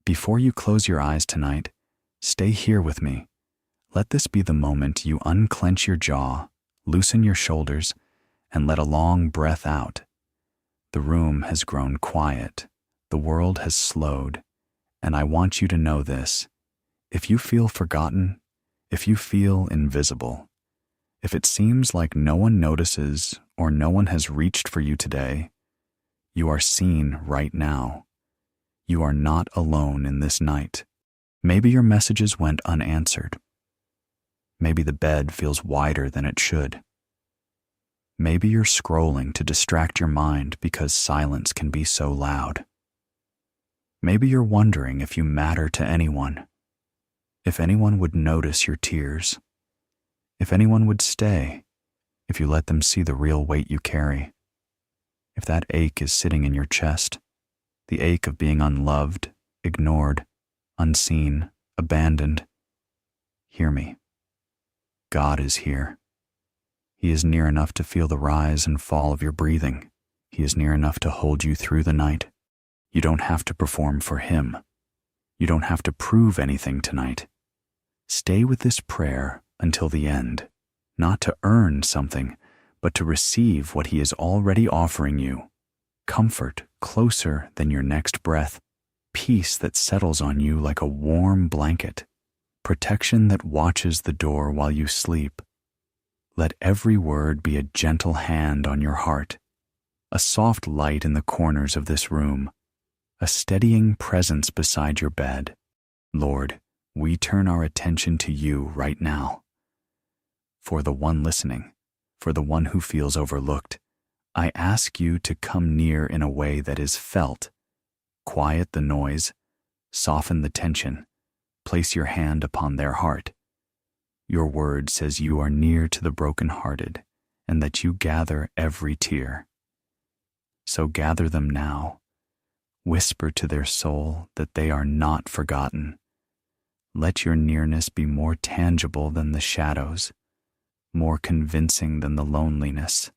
Before you close your eyes tonight, stay here with me. Let this be the moment you unclench your jaw, loosen your shoulders, and let a long breath out. The room has grown quiet. The world has slowed. And I want you to know this. If you feel forgotten, if you feel invisible, if it seems like no one notices or no one has reached for you today, you are seen right now. You are not alone in this night. Maybe your messages went unanswered. Maybe the bed feels wider than it should. Maybe you're scrolling to distract your mind because silence can be so loud. Maybe you're wondering if you matter to anyone, if anyone would notice your tears, if anyone would stay, if you let them see the real weight you carry. If that ache is sitting in your chest, the ache of being unloved, ignored, unseen, abandoned, hear me. God is here. He is near enough to feel the rise and fall of your breathing. He is near enough to hold you through the night. You don't have to perform for Him. You don't have to prove anything tonight. Stay with this prayer until the end, not to earn something, but to receive what He is already offering you. Comfort closer than your next breath, peace that settles on you like a warm blanket, protection that watches the door while you sleep. Let every word be a gentle hand on your heart, a soft light in the corners of this room, a steadying presence beside your bed. Lord, we turn our attention to You right now. For the one listening, for the one who feels overlooked, I ask You to come near in a way that is felt. Quiet the noise, soften the tension, place Your hand upon their heart. Your word says You are near to the brokenhearted and that You gather every tear. So gather them now. Whisper to their soul that they are not forgotten. Let Your nearness be more tangible than the shadows, more convincing than the loneliness,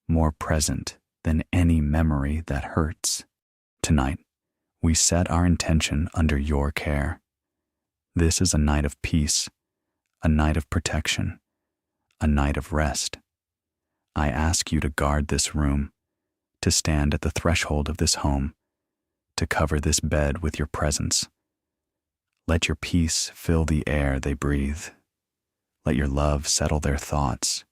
more present than any memory that hurts. Tonight, we set our intention under Your care. This is a night of peace, a night of protection, a night of rest. I ask You to guard this room, to stand at the threshold of this home, to cover this bed with Your presence. Let Your peace fill the air they breathe. Let Your love settle their thoughts.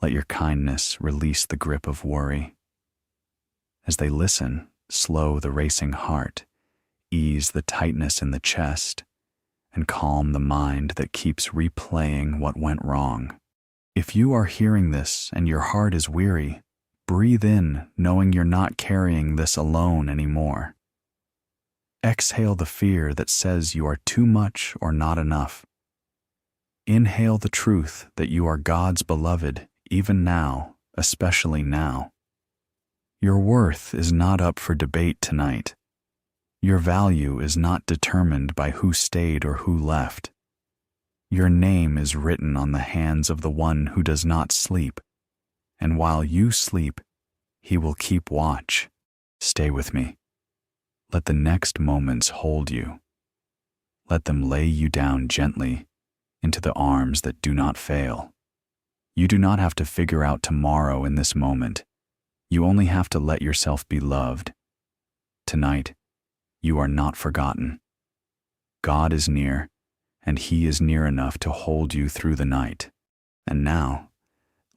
Let Your kindness release the grip of worry. As they listen, slow the racing heart, ease the tightness in the chest, and calm the mind that keeps replaying what went wrong. If you are hearing this and your heart is weary, breathe in, knowing you're not carrying this alone anymore. Exhale the fear that says you are too much or not enough. Inhale the truth that you are God's beloved, even now, especially now. Your worth is not up for debate tonight. Your value is not determined by who stayed or who left. Your name is written on the hands of the one who does not sleep, and while you sleep, He will keep watch. Stay with me. Let the next moments hold you. Let them lay you down gently into the arms that do not fail. You do not have to figure out tomorrow in this moment. You only have to let yourself be loved. Tonight, you are not forgotten. God is near, and He is near enough to hold you through the night. And now,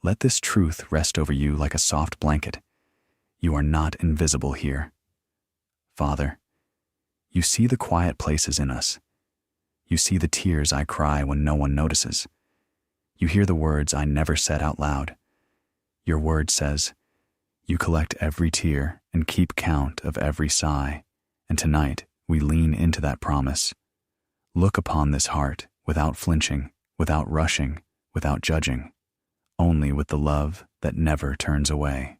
let this truth rest over you like a soft blanket. You are not invisible here. Father, You see the quiet places in us. You see the tears I cry when no one notices. You hear the words I never said out loud. Your word says, You collect every tear and keep count of every sigh. And tonight, we lean into that promise. Look upon this heart without flinching, without rushing, without judging, only with the love that never turns away.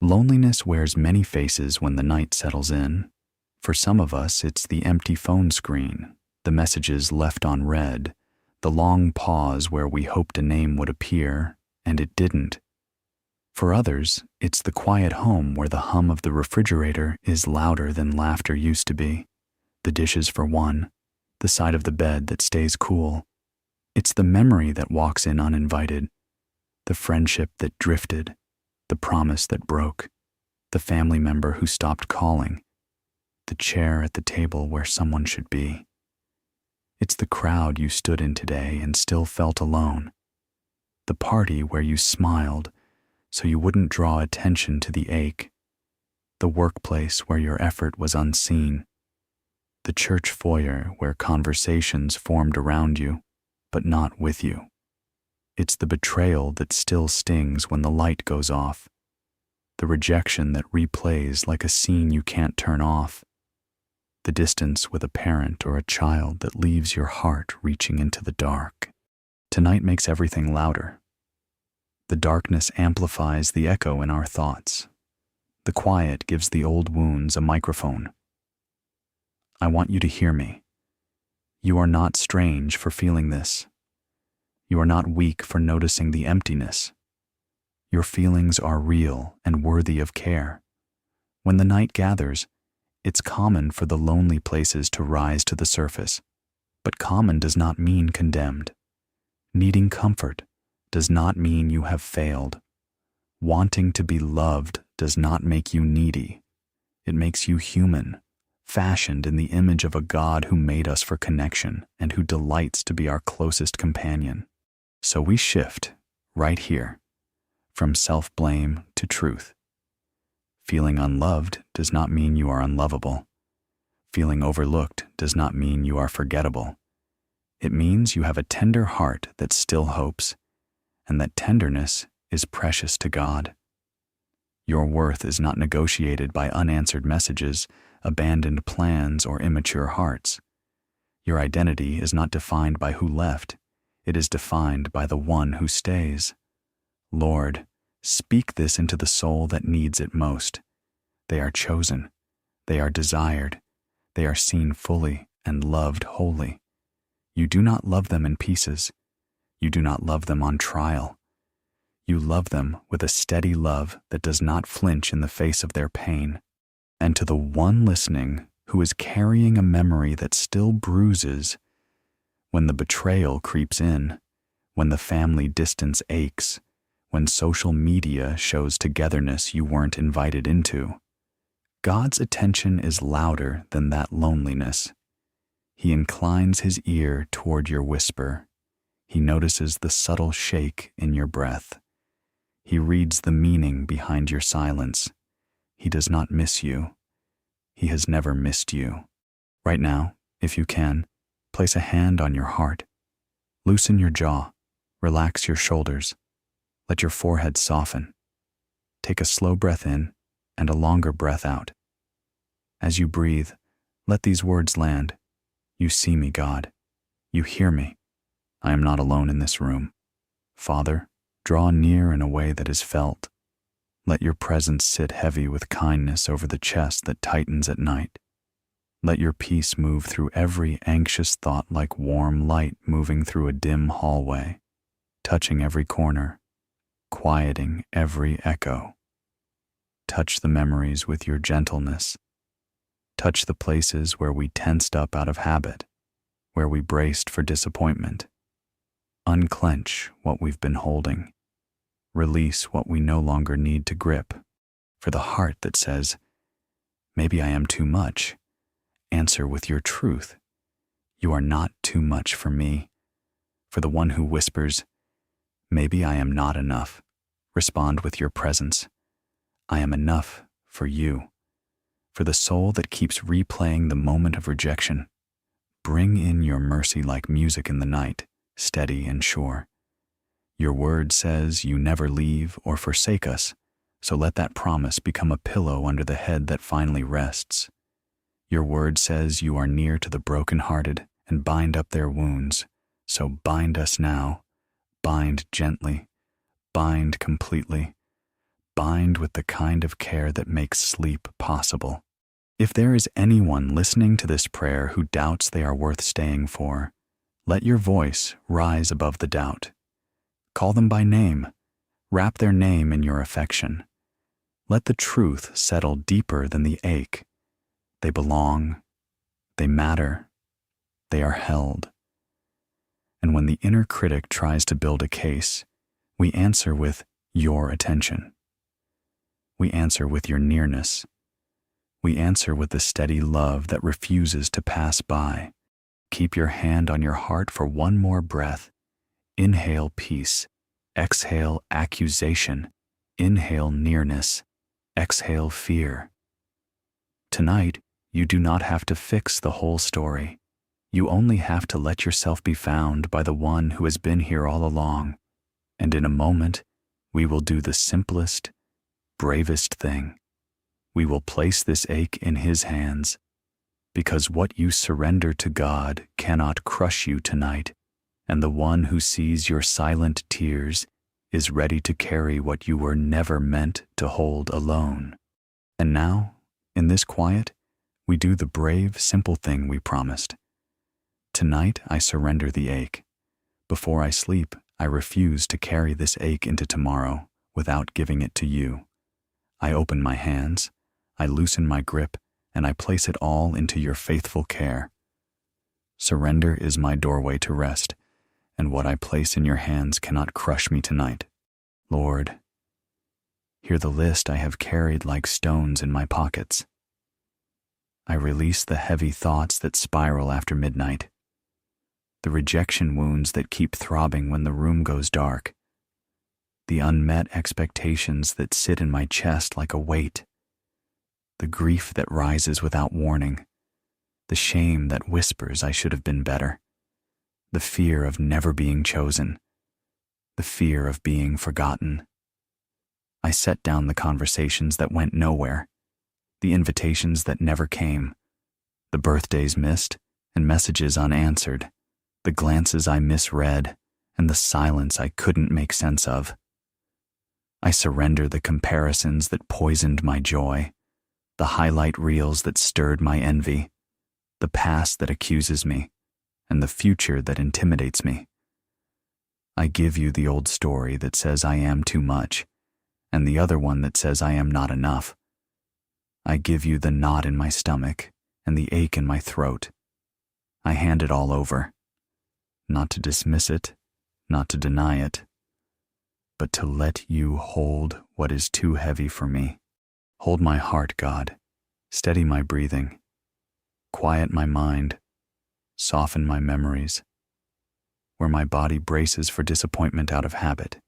Loneliness wears many faces when the night settles in. For some of us, it's the empty phone screen, the messages left on read, the long pause where we hoped a name would appear, and it didn't. For others, it's the quiet home where the hum of the refrigerator is louder than laughter used to be, The dishes for one, the side of the bed that stays cool. It's the memory that walks in uninvited, the friendship that drifted, the promise that broke, the family member who stopped calling, the chair at the table where someone should be. It's the crowd you stood in today and still felt alone, the party where you smiled so you wouldn't draw attention to the ache, the workplace where your effort was unseen, the church foyer where conversations formed around you, but not with you. It's the betrayal that still stings when the light goes off, the rejection that replays like a scene you can't turn off, the distance with a parent or a child that leaves your heart reaching into the dark. Tonight makes everything louder. The darkness amplifies the echo in our thoughts. The quiet gives the old wounds a microphone. I want you to hear me. You are not strange for feeling this. You are not weak for noticing the emptiness. Your feelings are real and worthy of care. When the night gathers, it's common for the lonely places to rise to the surface, but common does not mean condemned. Needing comfort does not mean you have failed. Wanting to be loved does not make you needy. It makes you human, fashioned in the image of a God who made us for connection and who delights to be our closest companion. So we shift, right here, from self-blame to truth. Feeling unloved does not mean you are unlovable. Feeling overlooked does not mean you are forgettable. It means you have a tender heart that still hopes, and that tenderness is precious to God. Your worth is not negotiated by unanswered messages, abandoned plans, or immature hearts. Your identity is not defined by who left. It is defined by the one who stays. Lord, speak this into the soul that needs it most. They are chosen. They are desired. They are seen fully and loved wholly. You do not love them in pieces. You do not love them on trial. You love them with a steady love that does not flinch in the face of their pain. And to the one listening who is carrying a memory that still bruises, when the betrayal creeps in, when the family distance aches, when social media shows togetherness you weren't invited into, God's attention is louder than that loneliness. He inclines his ear toward your whisper. He notices the subtle shake in your breath. He reads the meaning behind your silence. He does not miss you. He has never missed you. Right now, if you can, place a hand on your heart. Loosen your jaw. Relax your shoulders. Let your forehead soften. Take a slow breath in and a longer breath out. As you breathe, let these words land. You see me, God. You hear me. I am not alone in this room. Father, draw near in a way that is felt. Let your presence sit heavy with kindness over the chest that tightens at night. Let your peace move through every anxious thought like warm light moving through a dim hallway, touching every corner, quieting every echo. Touch the memories with your gentleness. Touch the places where we tensed up out of habit, where we braced for disappointment. Unclench what we've been holding. Release what we no longer need to grip. For the heart that says, maybe I am too much, answer with your truth. You are not too much for me. For the one who whispers, maybe I am not enough, respond with your presence. I am enough for you. For the soul that keeps replaying the moment of rejection, bring in your mercy like music in the night, steady and sure. Your word says you never leave or forsake us, so let that promise become a pillow under the head that finally rests. Your word says you are near to the brokenhearted and bind up their wounds, so bind us now, bind gently, bind completely, bind with the kind of care that makes sleep possible. If there is anyone listening to this prayer who doubts they are worth staying for, let your voice rise above the doubt. Call them by name. Wrap their name in your affection. Let the truth settle deeper than the ache. They belong. They matter. They are held. And when the inner critic tries to build a case, we answer with your attention. We answer with your nearness. We answer with the steady love that refuses to pass by. Keep your hand on your heart for one more breath. Inhale peace. Exhale accusation. Inhale nearness. Exhale fear. Tonight, you do not have to fix the whole story. You only have to let yourself be found by the one who has been here all along. And in a moment, we will do the simplest, bravest thing. We will place this ache in his hands, because what you surrender to God cannot crush you tonight, and the one who sees your silent tears is ready to carry what you were never meant to hold alone. And now, in this quiet, we do the brave, simple thing we promised. Tonight, I surrender the ache. Before I sleep, I refuse to carry this ache into tomorrow without giving it to you. I open my hands, I loosen my grip, and I place it all into your faithful care. Surrender is my doorway to rest, and what I place in your hands cannot crush me tonight. Lord, hear the list I have carried like stones in my pockets. I release the heavy thoughts that spiral after midnight, the rejection wounds that keep throbbing when the room goes dark, the unmet expectations that sit in my chest like a weight, the grief that rises without warning, the shame that whispers I should have been better, the fear of never being chosen, the fear of being forgotten. I set down the conversations that went nowhere, the invitations that never came, the birthdays missed and messages unanswered, the glances I misread and the silence I couldn't make sense of. I surrender the comparisons that poisoned my joy, the highlight reels that stirred my envy, the past that accuses me, and the future that intimidates me. I give you the old story that says I am too much, and the other one that says I am not enough. I give you the knot in my stomach and the ache in my throat. I hand it all over, not to dismiss it, not to deny it, but to let you hold what is too heavy for me. Hold my heart, God. Steady my breathing. Quiet my mind. Soften my memories. Where my body braces for disappointment out of habit,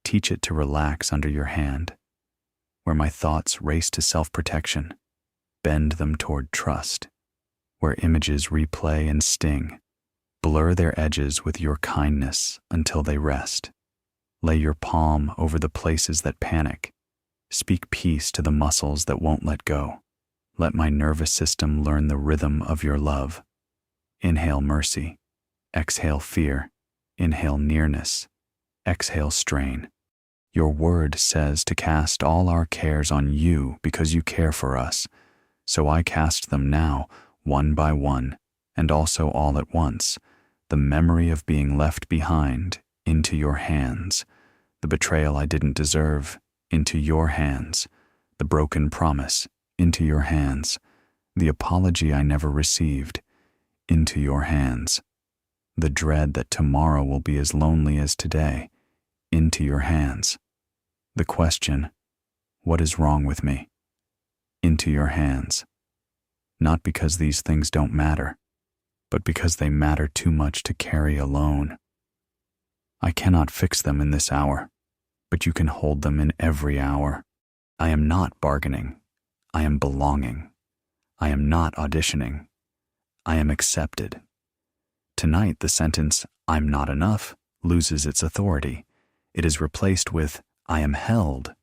teach it to relax under your hand. Where my thoughts race to self-protection, bend them toward trust. Where images replay and sting, blur their edges with your kindness until they rest. Lay your palm over the places that panic. Speak peace to the muscles that won't let go. Let my nervous system learn the rhythm of your love. Inhale mercy. Exhale fear. Inhale nearness. Exhale strain. Your word says to cast all our cares on you because you care for us. So I cast them now, one by one, and also all at once, the memory of being left behind, into your hands, the betrayal I didn't deserve, into your hands, the broken promise, into your hands, the apology I never received, into your hands, the dread that tomorrow will be as lonely as today, into your hands, the question, what is wrong with me, into your hands, not because these things don't matter, but because they matter too much to carry alone. I cannot fix them in this hour, but you can hold them in every hour. I am not bargaining. I am belonging. I am not auditioning. I am accepted. Tonight, the sentence, I'm not enough, loses its authority. It is replaced with, I am held.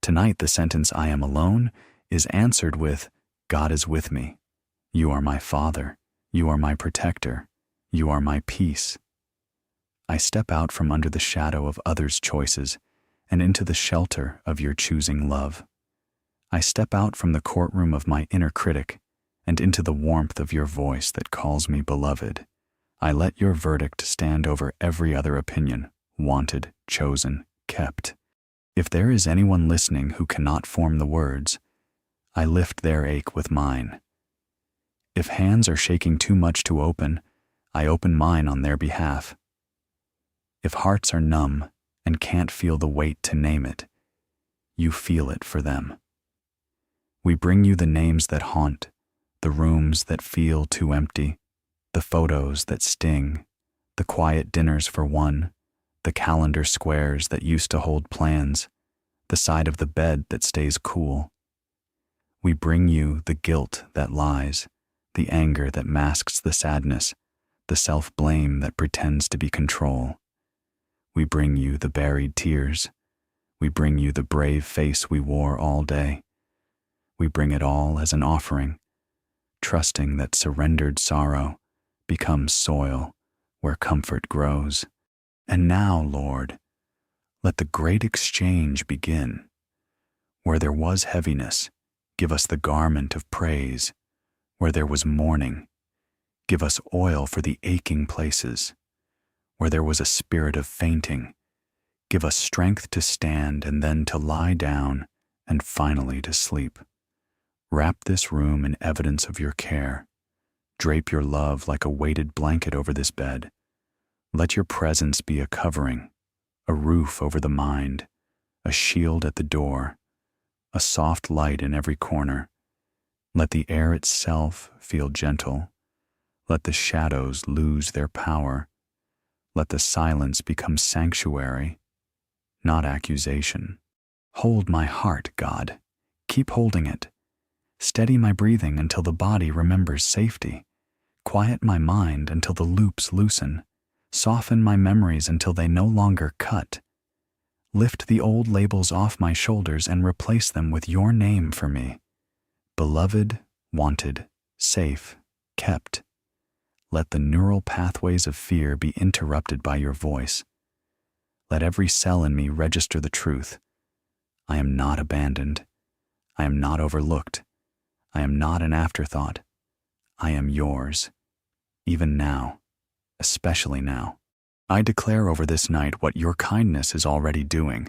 Tonight, the sentence, I am alone, is answered with, God is with me. You are my Father. You are my protector. You are my peace. I step out from under the shadow of others' choices and into the shelter of your choosing love. I step out from the courtroom of my inner critic and into the warmth of your voice that calls me beloved. I let your verdict stand over every other opinion, wanted, chosen, kept. If there is anyone listening who cannot form the words, I lift their ache with mine. If hands are shaking too much to open, I open mine on their behalf. If hearts are numb and can't feel the weight to name it, you feel it for them. We bring you the names that haunt, the rooms that feel too empty, the photos that sting, the quiet dinners for one, the calendar squares that used to hold plans, the side of the bed that stays cool. We bring you the guilt that lies, the anger that masks the sadness, the self-blame that pretends to be control. We bring you the buried tears. We bring you the brave face we wore all day. We bring it all as an offering, trusting that surrendered sorrow becomes soil where comfort grows. And now, Lord, let the great exchange begin. Where there was heaviness, give us the garment of praise. Where there was mourning, give us oil for the aching places. Where there was a spirit of fainting, give us strength to stand and then to lie down and finally to sleep. Wrap this room in evidence of your care. Drape your love like a weighted blanket over this bed. Let your presence be a covering, a roof over the mind, a shield at the door, a soft light in every corner. Let the air itself feel gentle. Let the shadows lose their power. Let the silence become sanctuary, not accusation. Hold my heart, God. Keep holding it. Steady my breathing until the body remembers safety. Quiet my mind until the loops loosen. Soften my memories until they no longer cut. Lift the old labels off my shoulders and replace them with your name for me. Beloved, wanted, safe, kept. Let the neural pathways of fear be interrupted by your voice. Let every cell in me register the truth. I am not abandoned. I am not overlooked. I am not an afterthought. I am yours, even now, especially now. I declare over this night what your kindness is already doing.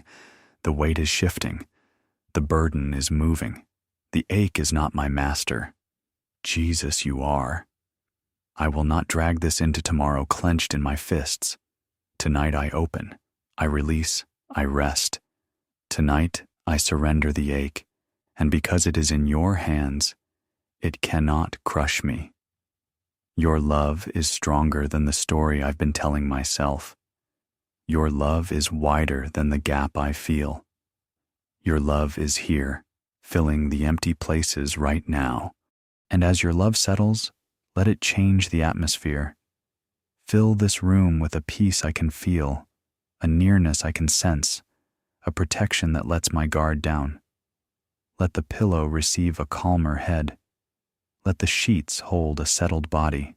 The weight is shifting. The burden is moving. The ache is not my master. Jesus, you are. I will not drag this into tomorrow clenched in my fists. Tonight I open, I release, I rest. Tonight I surrender the ache, and because it is in your hands, it cannot crush me. Your love is stronger than the story I've been telling myself. Your love is wider than the gap I feel. Your love is here, filling the empty places right now. And as your love settles, let it change the atmosphere. Fill this room with a peace I can feel, a nearness I can sense, a protection that lets my guard down. Let the pillow receive a calmer head. Let the sheets hold a settled body.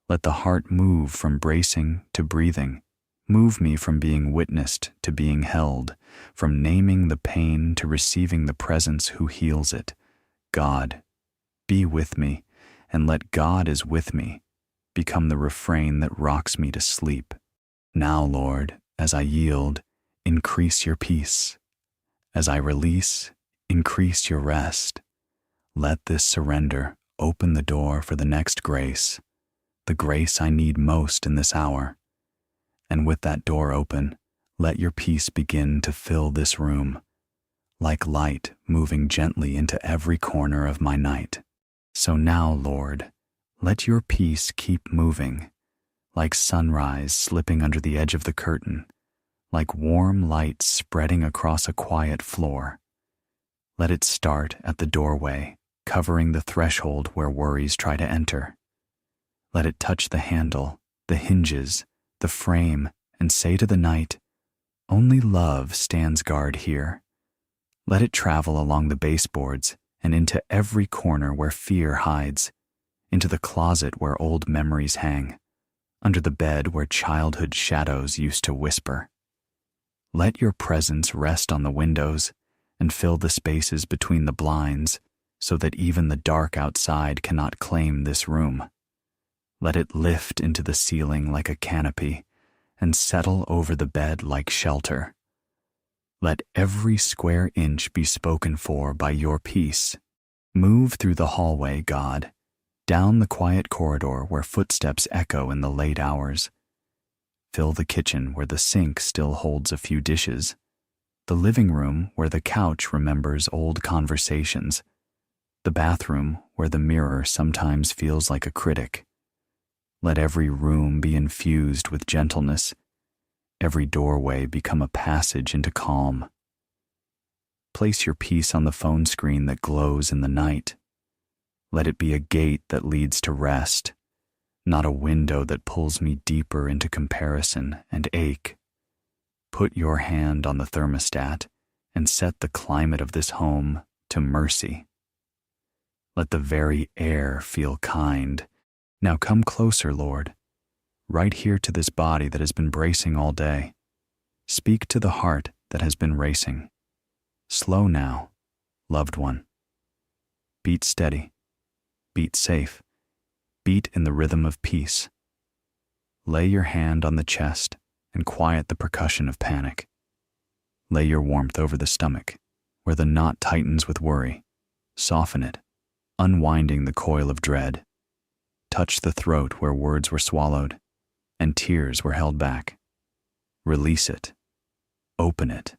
Let the heart move from bracing to breathing. Move me from being witnessed to being held, from naming the pain to receiving the presence who heals it. God, be with me, and let God is with me become the refrain that rocks me to sleep. Now, Lord, as I yield, increase your peace. As I release, increase your rest. Let this surrender open the door for the next grace, the grace I need most in this hour. And with that door open, let your peace begin to fill this room, like light moving gently into every corner of my night. So now, Lord, let your peace keep moving, like sunrise slipping under the edge of the curtain, like warm light spreading across a quiet floor. Let it start at the doorway, covering the threshold where worries try to enter. Let it touch the handle, the hinges, the frame, and say to the night, only love stands guard here. Let it travel along the baseboards and into every corner where fear hides, into the closet where old memories hang, under the bed where childhood shadows used to whisper. Let your presence rest on the windows and fill the spaces between the blinds so that even the dark outside cannot claim this room. Let it lift into the ceiling like a canopy and settle over the bed like shelter. Let every square inch be spoken for by your peace. Move through the hallway, God. Down the quiet corridor where footsteps echo in the late hours. Fill the kitchen where the sink still holds a few dishes. The living room where the couch remembers old conversations. The bathroom where the mirror sometimes feels like a critic. Let every room be infused with gentleness. Every doorway become a passage into calm. Place your peace on the phone screen that glows in the night. Let it be a gate that leads to rest, not a window that pulls me deeper into comparison and ache. Put your hand on the thermostat and set the climate of this home to mercy. Let the very air feel kind. Now come closer, Lord, right here to this body that has been bracing all day. Speak to the heart that has been racing. Slow now, loved one. Beat steady. Beat safe. Beat in the rhythm of peace. Lay your hand on the chest and quiet the percussion of panic. Lay your warmth over the stomach, where the knot tightens with worry. Soften it, unwinding the coil of dread. Touch the throat where words were swallowed and tears were held back. Release it. Open it.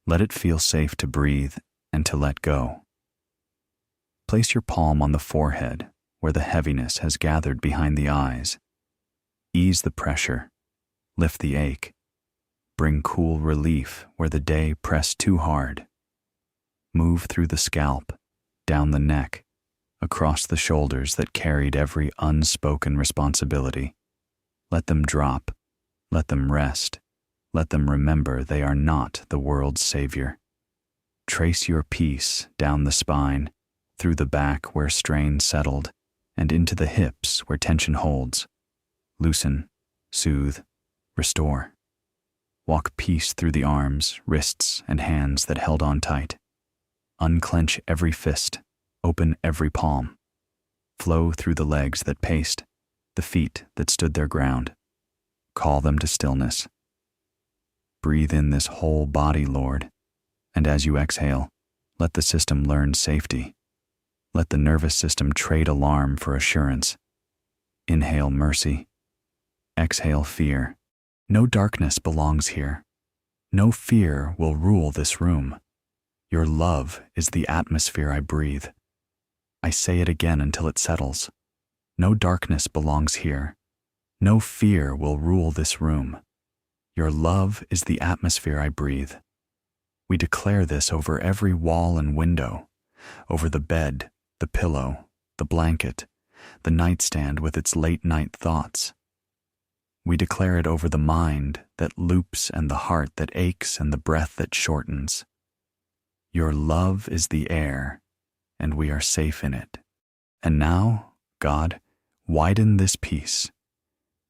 Let it feel safe to breathe and to let go. Place your palm on the forehead where the heaviness has gathered behind the eyes. Ease the pressure. Lift the ache. Bring cool relief where the day pressed too hard. Move through the scalp, down the neck, across the shoulders that carried every unspoken responsibility. Let them drop. Let them rest. Let them remember they are not the world's savior. Trace your peace down the spine, through the back where strain settled, and into the hips where tension holds. Loosen, soothe, restore. Walk peace through the arms, wrists, and hands that held on tight. Unclench every fist, open every palm. Flow through the legs that paced, the feet that stood their ground. Call them to stillness. Breathe in this whole body, Lord, and as you exhale, let the system learn safety. Let the nervous system trade alarm for assurance. Inhale mercy. Exhale fear. No darkness belongs here. No fear will rule this room. Your love is the atmosphere I breathe. I say it again until it settles. No darkness belongs here. No fear will rule this room. Your love is the atmosphere I breathe. We declare this over every wall and window, over the bed, the pillow, the blanket, the nightstand with its late-night thoughts. We declare it over the mind that loops and the heart that aches and the breath that shortens. Your love is the air, and we are safe in it. And now, God, widen this peace.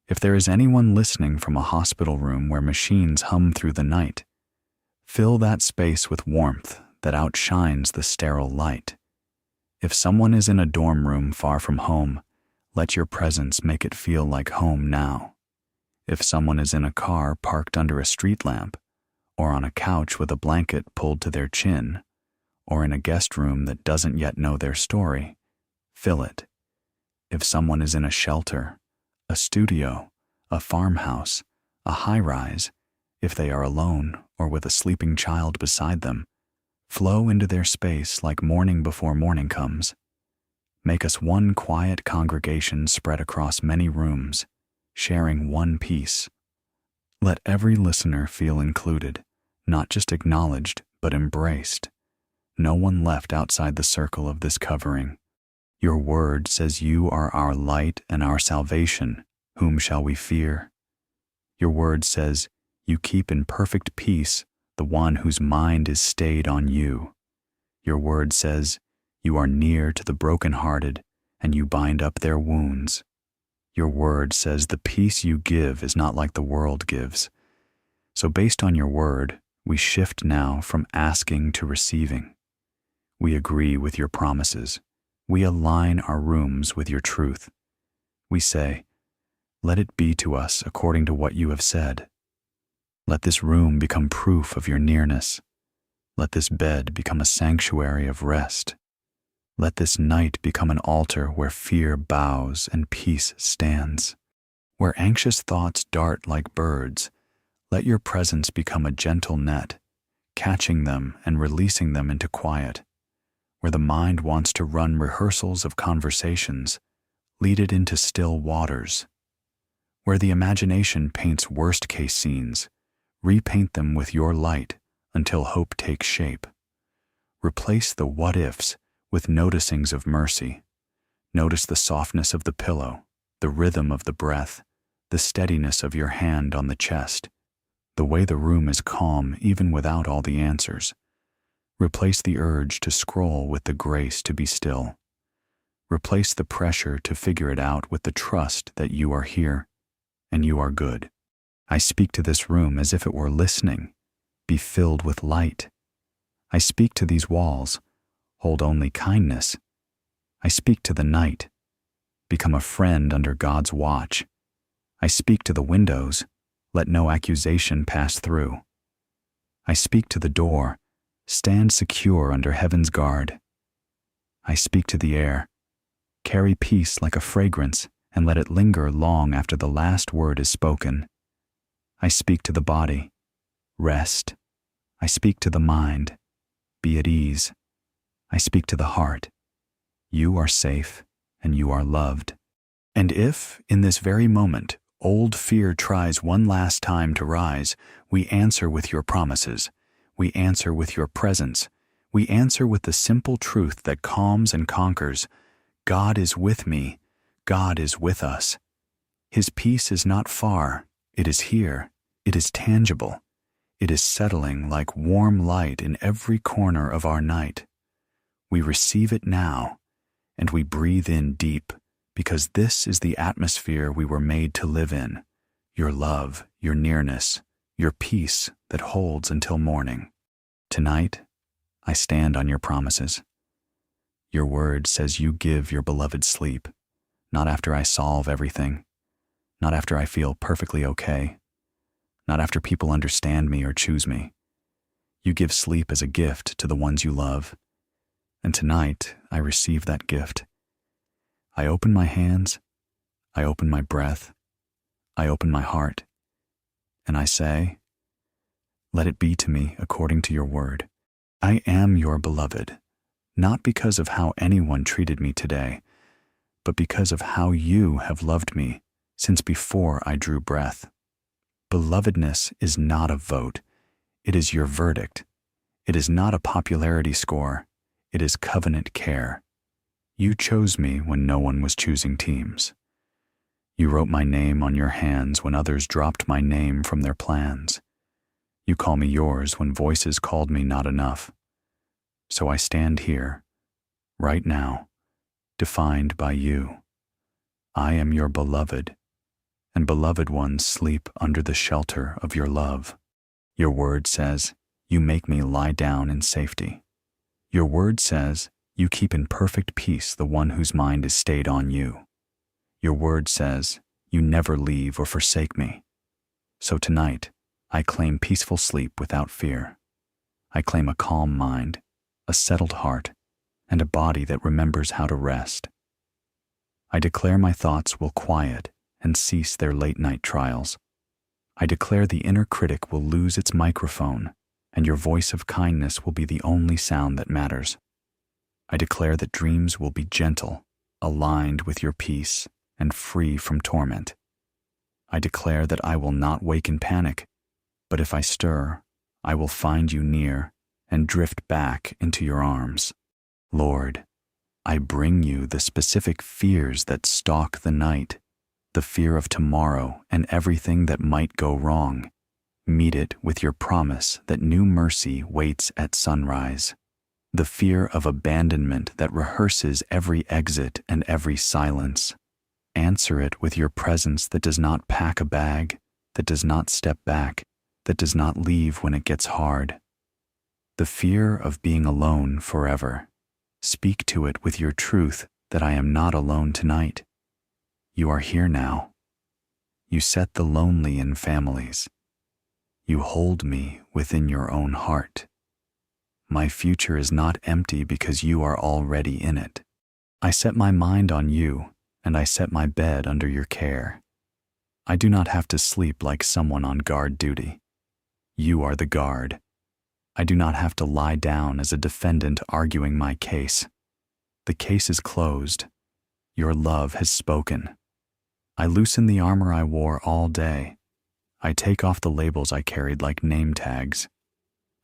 If there is anyone listening from a hospital room where machines hum through the night, fill that space with warmth that outshines the sterile light. If someone is in a dorm room far from home, let your presence make it feel like home now. If someone is in a car parked under a street lamp, or on a couch with a blanket pulled to their chin, or in a guest room that doesn't yet know their story, fill it. If someone is in a shelter, a studio, a farmhouse, a high-rise, if they are alone or with a sleeping child beside them, flow into their space like morning before morning comes. Make us one quiet congregation spread across many rooms, sharing one peace. Let every listener feel included, not just acknowledged, but embraced. No one left outside the circle of this covering. Your word says you are our light and our salvation. Whom shall we fear? Your word says you keep in perfect peace the one whose mind is stayed on you. Your word says you are near to the brokenhearted and you bind up their wounds. Your word says the peace you give is not like the world gives. So based on your word, we shift now from asking to receiving. We agree with your promises. We align our rooms with your truth. We say, let it be to us according to what you have said. Let this room become proof of your nearness. Let this bed become a sanctuary of rest. Let this night become an altar where fear bows and peace stands. Where anxious thoughts dart like birds, let your presence become a gentle net, catching them and releasing them into quiet. Where the mind wants to run rehearsals of conversations, lead it into still waters. Where the imagination paints worst-case scenes, repaint them with your light until hope takes shape. Replace the what-ifs with noticings of mercy. Notice the softness of the pillow, the rhythm of the breath, the steadiness of your hand on the chest, the way the room is calm even without all the answers. Replace the urge to scroll with the grace to be still. Replace the pressure to figure it out with the trust that you are here and you are good. I speak to this room as if it were listening. Be filled with light. I speak to these walls. Hold only kindness. I speak to the night. Become a friend under God's watch. I speak to the windows. Let no accusation pass through. I speak to the door. Stand secure under heaven's guard. I speak to the air. Carry peace like a fragrance and let it linger long after the last word is spoken. I speak to the body. Rest. I speak to the mind. Be at ease. I speak to the heart. You are safe and you are loved. And if, in this very moment, old fear tries one last time to rise, we answer with your promises. We answer with your presence. We answer with the simple truth that calms and conquers. God is with me. God is with us. His peace is not far. It is here. It is tangible. It is settling like warm light in every corner of our night. We receive it now, and we breathe in deep, because this is the atmosphere we were made to live in. Your love, your nearness, your peace that holds until morning. Tonight, I stand on your promises. Your word says you give your beloved sleep, not after I solve everything, not after I feel perfectly okay, not after people understand me or choose me. You give sleep as a gift to the ones you love. And tonight, I receive that gift. I open my hands, I open my breath, I open my heart, and I say, let it be to me according to your word. I am your beloved, not because of how anyone treated me today, but because of how you have loved me since before I drew breath. Belovedness is not a vote. It is your verdict. It is not a popularity score. It is covenant care. You chose me when no one was choosing teams. You wrote my name on your hands when others dropped my name from their plans. You call me yours when voices called me not enough. So I stand here, right now, defined by you. I am your beloved, and beloved ones sleep under the shelter of your love. Your word says, you make me lie down in safety. Your word says, you keep in perfect peace the one whose mind is stayed on you. Your word says, you never leave or forsake me. So tonight, I claim peaceful sleep without fear. I claim a calm mind, a settled heart, and a body that remembers how to rest. I declare my thoughts will quiet and cease their late-night trials. I declare the inner critic will lose its microphone, and your voice of kindness will be the only sound that matters. I declare that dreams will be gentle, aligned with your peace, and free from torment. I declare that I will not wake in panic, but if I stir, I will find you near and drift back into your arms. Lord, I bring you the specific fears that stalk the night, the fear of tomorrow and everything that might go wrong. Meet it with your promise that new mercy waits at sunrise. The fear of abandonment that rehearses every exit and every silence. Answer it with your presence that does not pack a bag, that does not step back, that does not leave when it gets hard. The fear of being alone forever. Speak to it with your truth that I am not alone tonight. You are here now. You set the lonely in families. You hold me within your own heart. My future is not empty because you are already in it. I set my mind on you, and I set my bed under your care. I do not have to sleep like someone on guard duty. You are the guard. I do not have to lie down as a defendant arguing my case. The case is closed. Your love has spoken. I loosen the armor I wore all day. I take off the labels I carried like name tags.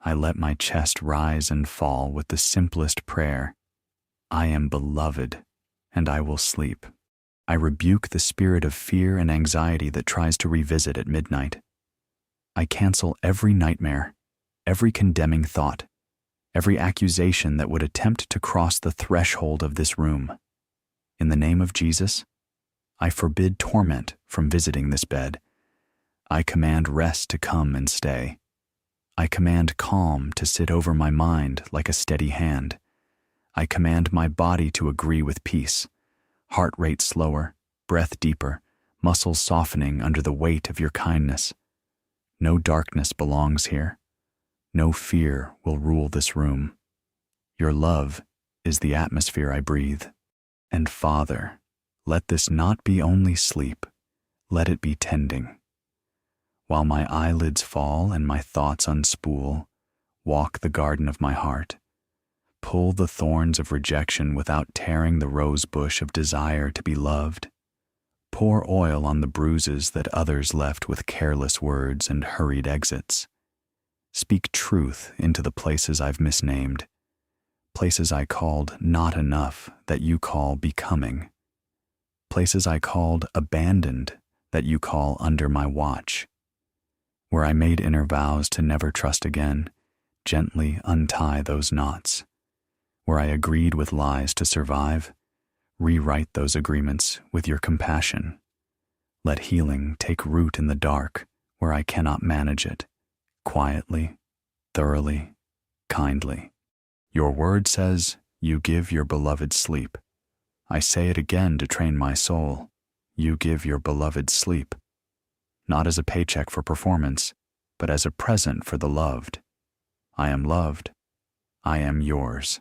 I let my chest rise and fall with the simplest prayer. I am beloved, and I will sleep. I rebuke the spirit of fear and anxiety that tries to revisit at midnight. I cancel every nightmare, every condemning thought, every accusation that would attempt to cross the threshold of this room. In the name of Jesus, I forbid torment from visiting this bed. I command rest to come and stay. I command calm to sit over my mind like a steady hand. I command my body to agree with peace, heart rate slower, breath deeper, muscles softening under the weight of your kindness. No darkness belongs here. No fear will rule this room. Your love is the atmosphere I breathe. And Father, let this not be only sleep, let it be tending. While my eyelids fall and my thoughts unspool, walk the garden of my heart. Pull the thorns of rejection without tearing the rose bush of desire to be loved. Pour oil on the bruises that others left with careless words and hurried exits. Speak truth into the places I've misnamed, places I called not enough that you call becoming, places I called abandoned that you call under my watch. Where I made inner vows to never trust again, gently untie those knots. Where I agreed with lies to survive, rewrite those agreements with your compassion. Let healing take root in the dark where I cannot manage it, quietly, thoroughly, kindly. Your word says you give your beloved sleep. I say it again to train my soul. You give your beloved sleep. Not as a paycheck for performance, but as a present for the loved. I am loved. I am yours.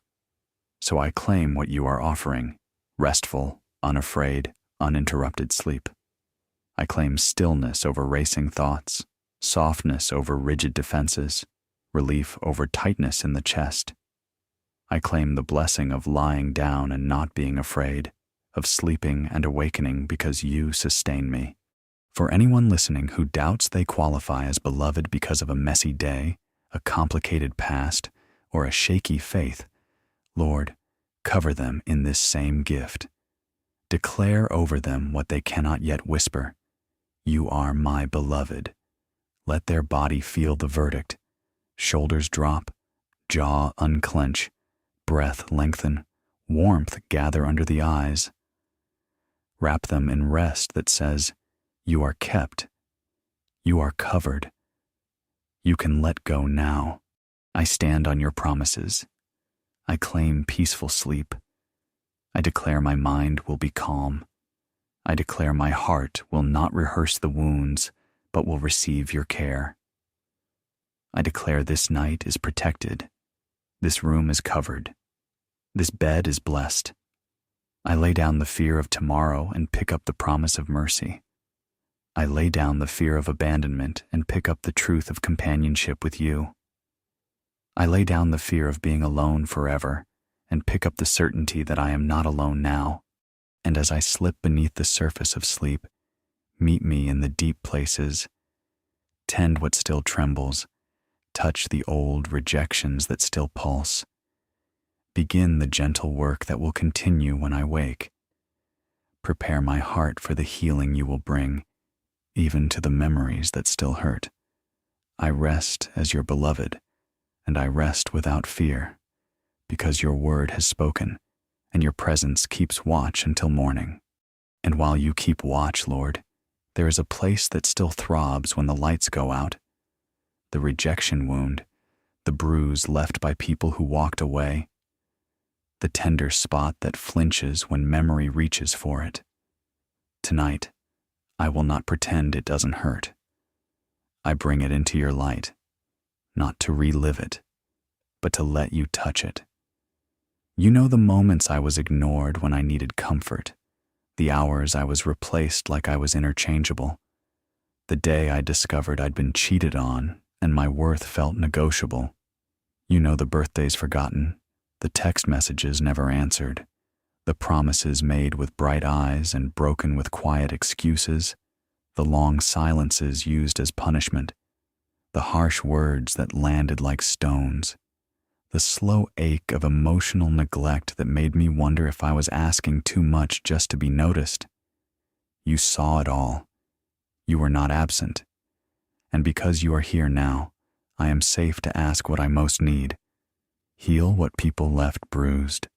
So I claim what you are offering, restful, unafraid, uninterrupted sleep. I claim stillness over racing thoughts, softness over rigid defenses, relief over tightness in the chest. I claim the blessing of lying down and not being afraid, of sleeping and awakening because you sustain me. For anyone listening who doubts they qualify as beloved because of a messy day, a complicated past, or a shaky faith, Lord, cover them in this same gift. Declare over them what they cannot yet whisper. You are my beloved. Let their body feel the verdict. Shoulders drop, jaw unclench, breath lengthen, warmth gather under the eyes. Wrap them in rest that says, you are kept. You are covered. You can let go now. I stand on your promises. I claim peaceful sleep. I declare my mind will be calm. I declare my heart will not rehearse the wounds, but will receive your care. I declare this night is protected. This room is covered. This bed is blessed. I lay down the fear of tomorrow and pick up the promise of mercy. I lay down the fear of abandonment and pick up the truth of companionship with you. I lay down the fear of being alone forever and pick up the certainty that I am not alone now. And as I slip beneath the surface of sleep, meet me in the deep places. Tend what still trembles. Touch the old rejections that still pulse. Begin the gentle work that will continue when I wake. Prepare my heart for the healing you will bring, even to the memories that still hurt. I rest as your beloved, and I rest without fear, because your word has spoken, and your presence keeps watch until morning. And while you keep watch, Lord, there is a place that still throbs when the lights go out. The rejection wound, the bruise left by people who walked away, the tender spot that flinches when memory reaches for it. Tonight, I will not pretend it doesn't hurt. I bring it into your light, not to relive it, but to let you touch it. You know the moments I was ignored when I needed comfort, the hours I was replaced like I was interchangeable, the day I discovered I'd been cheated on and my worth felt negotiable. You know the birthdays forgotten, the text messages never answered, the promises made with bright eyes and broken with quiet excuses, the long silences used as punishment, the harsh words that landed like stones, the slow ache of emotional neglect that made me wonder if I was asking too much just to be noticed. You saw it all. You were not absent. And because you are here now, I am safe to ask what I most need. Heal what people left bruised.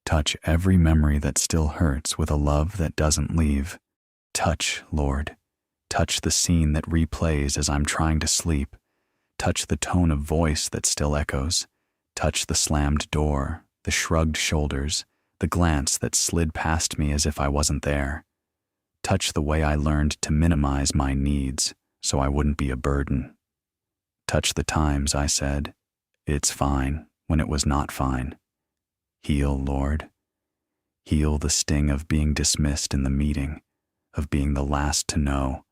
Touch every memory that still hurts with a love that doesn't leave. Touch, Lord. Touch the scene that replays as I'm trying to sleep. Touch the tone of voice that still echoes. Touch the slammed door, the shrugged shoulders, the glance that slid past me as if I wasn't there. Touch the way I learned to minimize my needs so I wouldn't be a burden. Touch the times I said, "It's fine," when it was not fine. Heal, Lord. Heal the sting of being dismissed in the meeting, of being the last to know,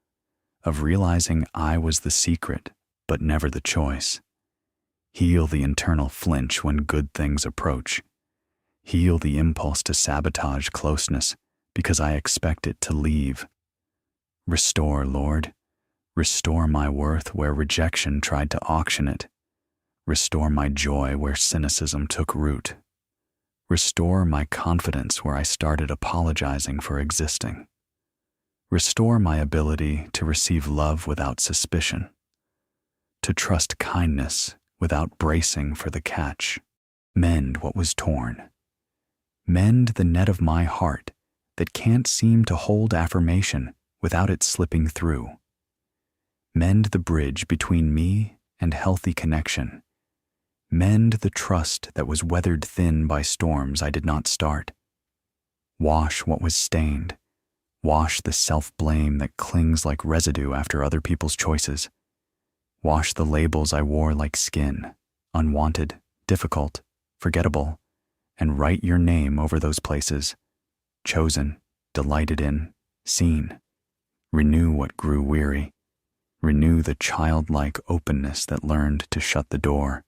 of realizing I was the secret, but never the choice. Heal the internal flinch when good things approach. Heal the impulse to sabotage closeness because I expect it to leave. Restore, Lord. Restore my worth where rejection tried to auction it. Restore my joy where cynicism took root. Restore my confidence where I started apologizing for existing. Restore my ability to receive love without suspicion, to trust kindness without bracing for the catch. Mend what was torn. Mend the net of my heart that can't seem to hold affirmation without it slipping through. Mend the bridge between me and healthy connection. Mend the trust that was weathered thin by storms I did not start. Wash what was stained. Wash the self-blame that clings like residue after other people's choices. Wash the labels I wore like skin, unwanted, difficult, forgettable, and write your name over those places. Chosen, delighted in, seen. Renew what grew weary. Renew the childlike openness that learned to shut the door.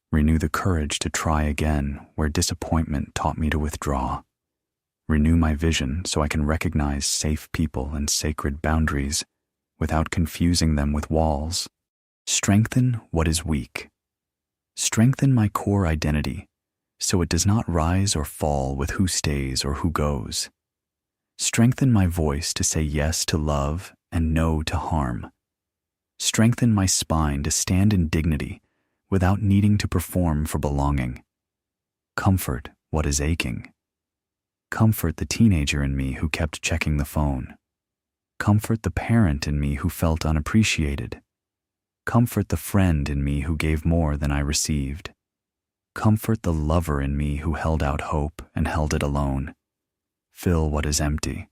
Renew the courage to try again where disappointment taught me to withdraw. Renew my vision so I can recognize safe people and sacred boundaries without confusing them with walls. Strengthen what is weak. Strengthen my core identity so it does not rise or fall with who stays or who goes. Strengthen my voice to say yes to love and no to harm. Strengthen my spine to stand in dignity without needing to perform for belonging. Comfort what is aching. Comfort the teenager in me who kept checking the phone. Comfort the parent in me who felt unappreciated. Comfort the friend in me who gave more than I received. Comfort the lover in me who held out hope and held it alone. Fill what is empty.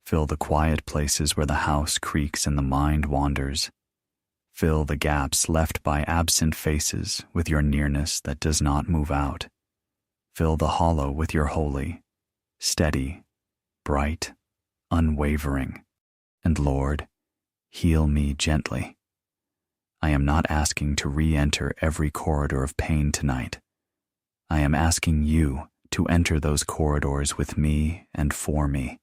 Fill the quiet places where the house creaks and the mind wanders. Fill the gaps left by absent faces with your nearness that does not move out. Fill the hollow with your holy, steady, bright, unwavering. And Lord, heal me gently. I am not asking to re-enter every corridor of pain tonight. I am asking you to enter those corridors with me and for me,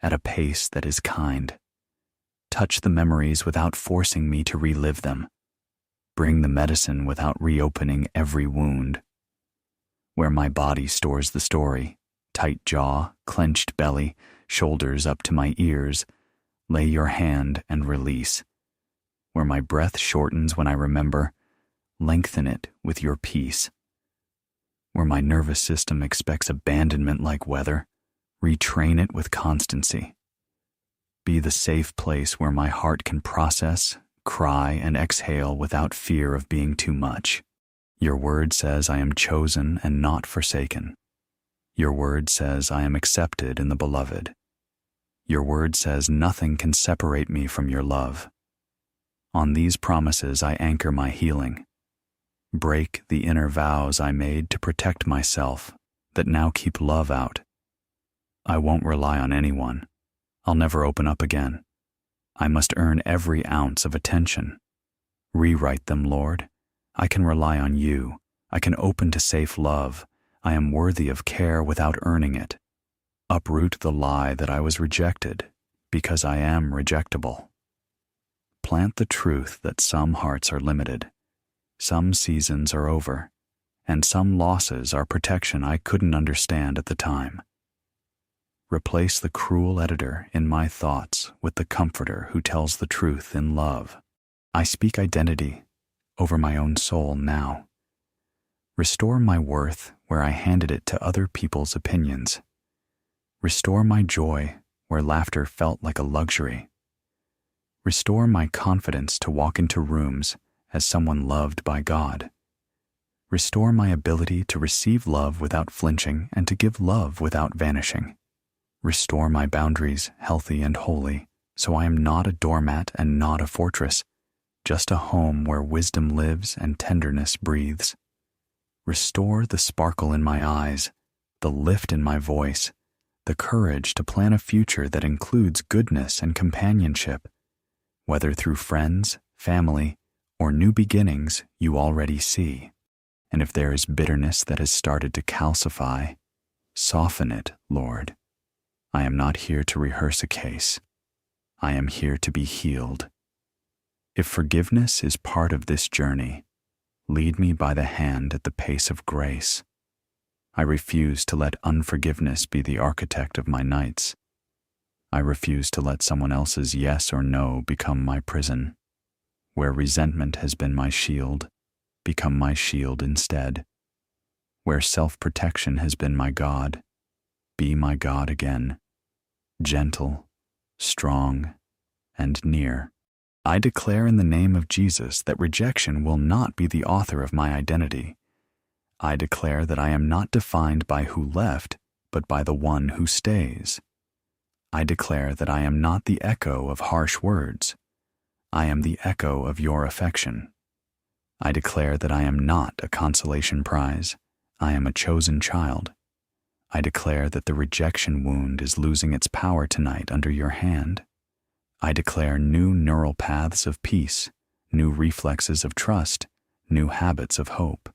at a pace that is kind. Touch the memories without forcing me to relive them. Bring the medicine without reopening every wound. Where my body stores the story, tight jaw, clenched belly, shoulders up to my ears, lay your hand and release. Where my breath shortens when I remember, lengthen it with your peace. Where my nervous system expects abandonment like weather, retrain it with constancy. Be the safe place where my heart can process, cry, and exhale without fear of being too much. Your word says I am chosen and not forsaken. Your word says I am accepted in the beloved. Your word says nothing can separate me from your love. On these promises I anchor my healing. Break the inner vows I made to protect myself that now keep love out. I won't rely on anyone. I'll never open up again. I must earn every ounce of attention. Rewrite them, Lord. I can rely on you. I can open to safe love. I am worthy of care without earning it. Uproot the lie that I was rejected, because I am rejectable. Plant the truth that some hearts are limited, some seasons are over, and some losses are protection I couldn't understand at the time. Replace the cruel editor in my thoughts with the comforter who tells the truth in love. I speak identity over my own soul now. Restore my worth where I handed it to other people's opinions. Restore my joy where laughter felt like a luxury. Restore my confidence to walk into rooms as someone loved by God. Restore my ability to receive love without flinching and to give love without vanishing. Restore my boundaries healthy and holy, so I am not a doormat and not a fortress, just a home where wisdom lives and tenderness breathes. Restore the sparkle in my eyes, the lift in my voice, the courage to plan a future that includes goodness and companionship, whether through friends, family, or new beginnings you already see. And if there is bitterness that has started to calcify, soften it, Lord. I am not here to rehearse a case. I am here to be healed. If forgiveness is part of this journey, lead me by the hand at the pace of grace. I refuse to let unforgiveness be the architect of my nights. I refuse to let someone else's yes or no become my prison. Where resentment has been my shield, become my shield instead. Where self-protection has been my God, be my God again. Gentle, strong, and near. I declare in the name of Jesus that rejection will not be the author of my identity. I declare that I am not defined by who left, but by the one who stays. I declare that I am not the echo of harsh words. I am the echo of your affection. I declare that I am not a consolation prize. I am a chosen child. I declare that the rejection wound is losing its power tonight under your hand. I declare new neural paths of peace, new reflexes of trust, new habits of hope.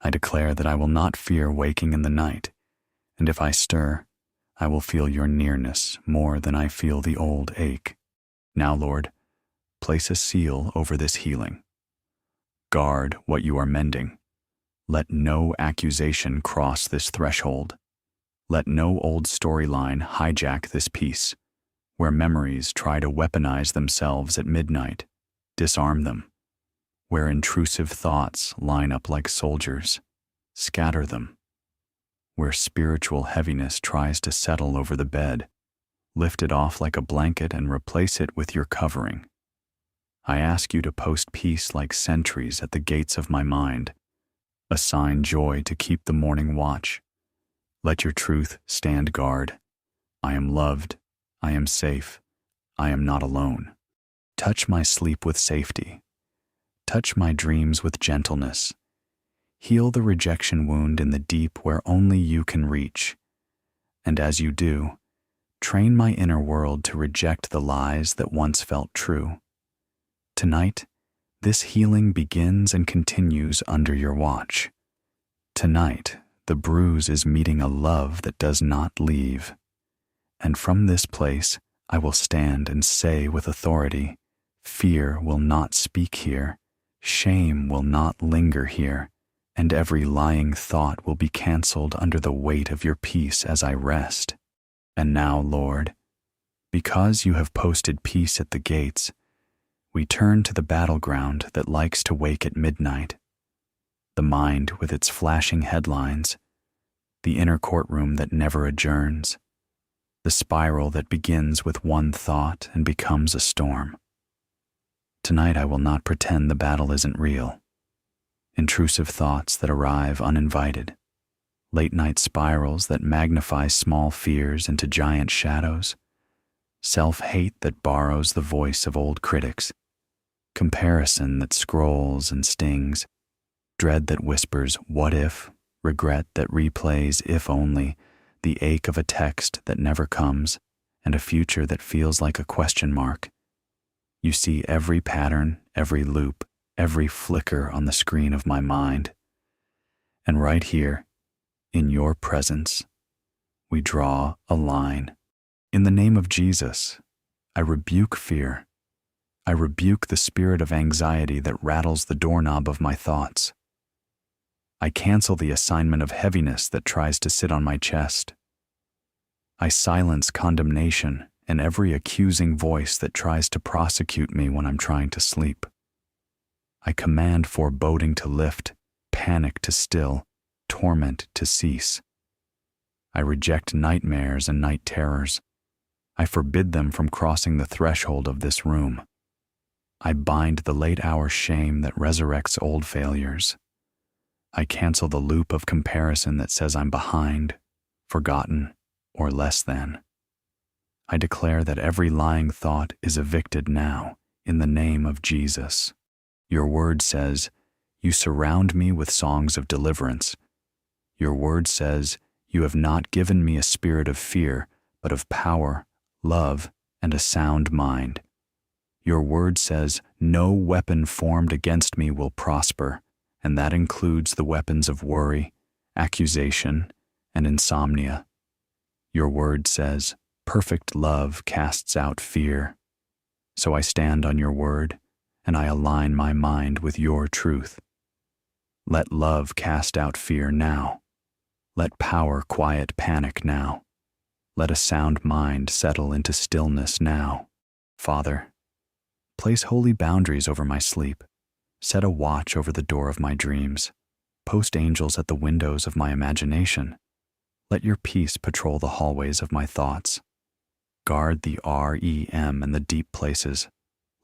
I declare that I will not fear waking in the night, and if I stir, I will feel your nearness more than I feel the old ache. Now, Lord, place a seal over this healing. Guard what you are mending. Let no accusation cross this threshold. Let no old storyline hijack this peace. Where memories try to weaponize themselves at midnight, disarm them. Where intrusive thoughts line up like soldiers, scatter them. Where spiritual heaviness tries to settle over the bed, lift it off like a blanket and replace it with your covering. I ask you to post peace like sentries at the gates of my mind. Assign joy to keep the morning watch. Let your truth stand guard. I am loved. I am safe. I am not alone. Touch my sleep with safety. Touch my dreams with gentleness. Heal the rejection wound in the deep where only you can reach. And as you do, train my inner world to reject the lies that once felt true. Tonight, this healing begins and continues under your watch. Tonight, the bruise is meeting a love that does not leave. And from this place, I will stand and say with authority, fear will not speak here, shame will not linger here, and every lying thought will be canceled under the weight of your peace as I rest. And now, Lord, because you have posted peace at the gates, we turn to the battleground that likes to wake at midnight. The mind with its flashing headlines, the inner courtroom that never adjourns, the spiral that begins with one thought and becomes a storm. Tonight I will not pretend the battle isn't real. Intrusive thoughts that arrive uninvited, late-night spirals that magnify small fears into giant shadows, self-hate that borrows the voice of old critics, comparison that scrolls and stings, dread that whispers, "What if?" regret that replays, "If only," the ache of a text that never comes, and a future that feels like a question mark. You see every pattern, every loop, every flicker on the screen of my mind. And right here, in your presence, we draw a line. In the name of Jesus, I rebuke fear. I rebuke the spirit of anxiety that rattles the doorknob of my thoughts. I cancel the assignment of heaviness that tries to sit on my chest. I silence condemnation and every accusing voice that tries to prosecute me when I'm trying to sleep. I command foreboding to lift, panic to still, torment to cease. I reject nightmares and night terrors. I forbid them from crossing the threshold of this room. I bind the late-hour shame that resurrects old failures. I cancel the loop of comparison that says I'm behind, forgotten, or less than. I declare that every lying thought is evicted now in the name of Jesus. Your word says, "You surround me with songs of deliverance." Your word says, "You have not given me a spirit of fear, but of power, love, and a sound mind." Your word says, "No weapon formed against me will prosper," and that includes the weapons of worry, accusation, and insomnia. Your word says, "Perfect love casts out fear." So I stand on your word, and I align my mind with your truth. Let love cast out fear now. Let power quiet panic now. Let a sound mind settle into stillness now. Father, place holy boundaries over my sleep. Set a watch over the door of my dreams. Post angels at the windows of my imagination. Let your peace patrol the hallways of my thoughts. Guard the REM and the deep places.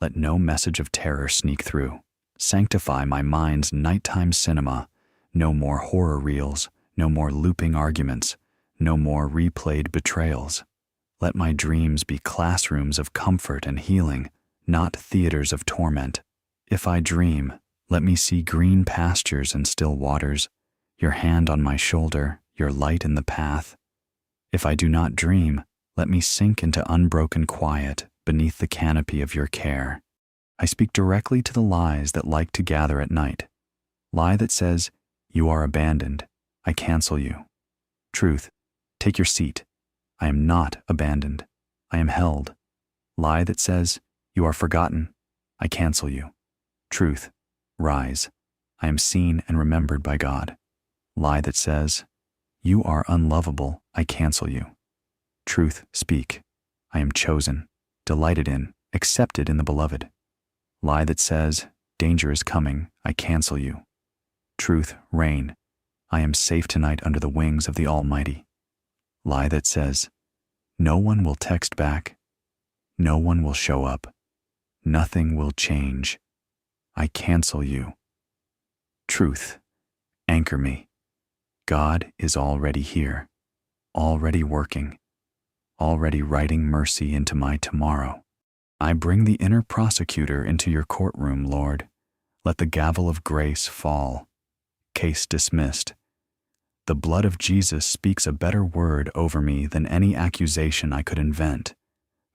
Let no message of terror sneak through. Sanctify my mind's nighttime cinema. No more horror reels, no more looping arguments, no more replayed betrayals. Let my dreams be classrooms of comfort and healing, not theaters of torment. If I dream, let me see green pastures and still waters, your hand on my shoulder, your light in the path. If I do not dream, let me sink into unbroken quiet beneath the canopy of your care. I speak directly to the lies that like to gather at night. Lie that says, "You are abandoned. I cancel you." Truth, take your seat. I am not abandoned. I am held. Lie that says, "You are forgotten. I cancel you." Truth, rise. I am seen and remembered by God. Lie that says, "You are unlovable. I cancel you." Truth, speak. I am chosen, delighted in, accepted in the beloved. Lie that says, "Danger is coming. I cancel you." Truth, reign. I am safe tonight under the wings of the Almighty. Lie that says, "No one will text back. No one will show up. Nothing will change. I cancel you." Truth, anchor me. God is already here, already working, already writing mercy into my tomorrow. I bring the inner prosecutor into your courtroom, Lord. Let the gavel of grace fall. Case dismissed. The blood of Jesus speaks a better word over me than any accusation I could invent.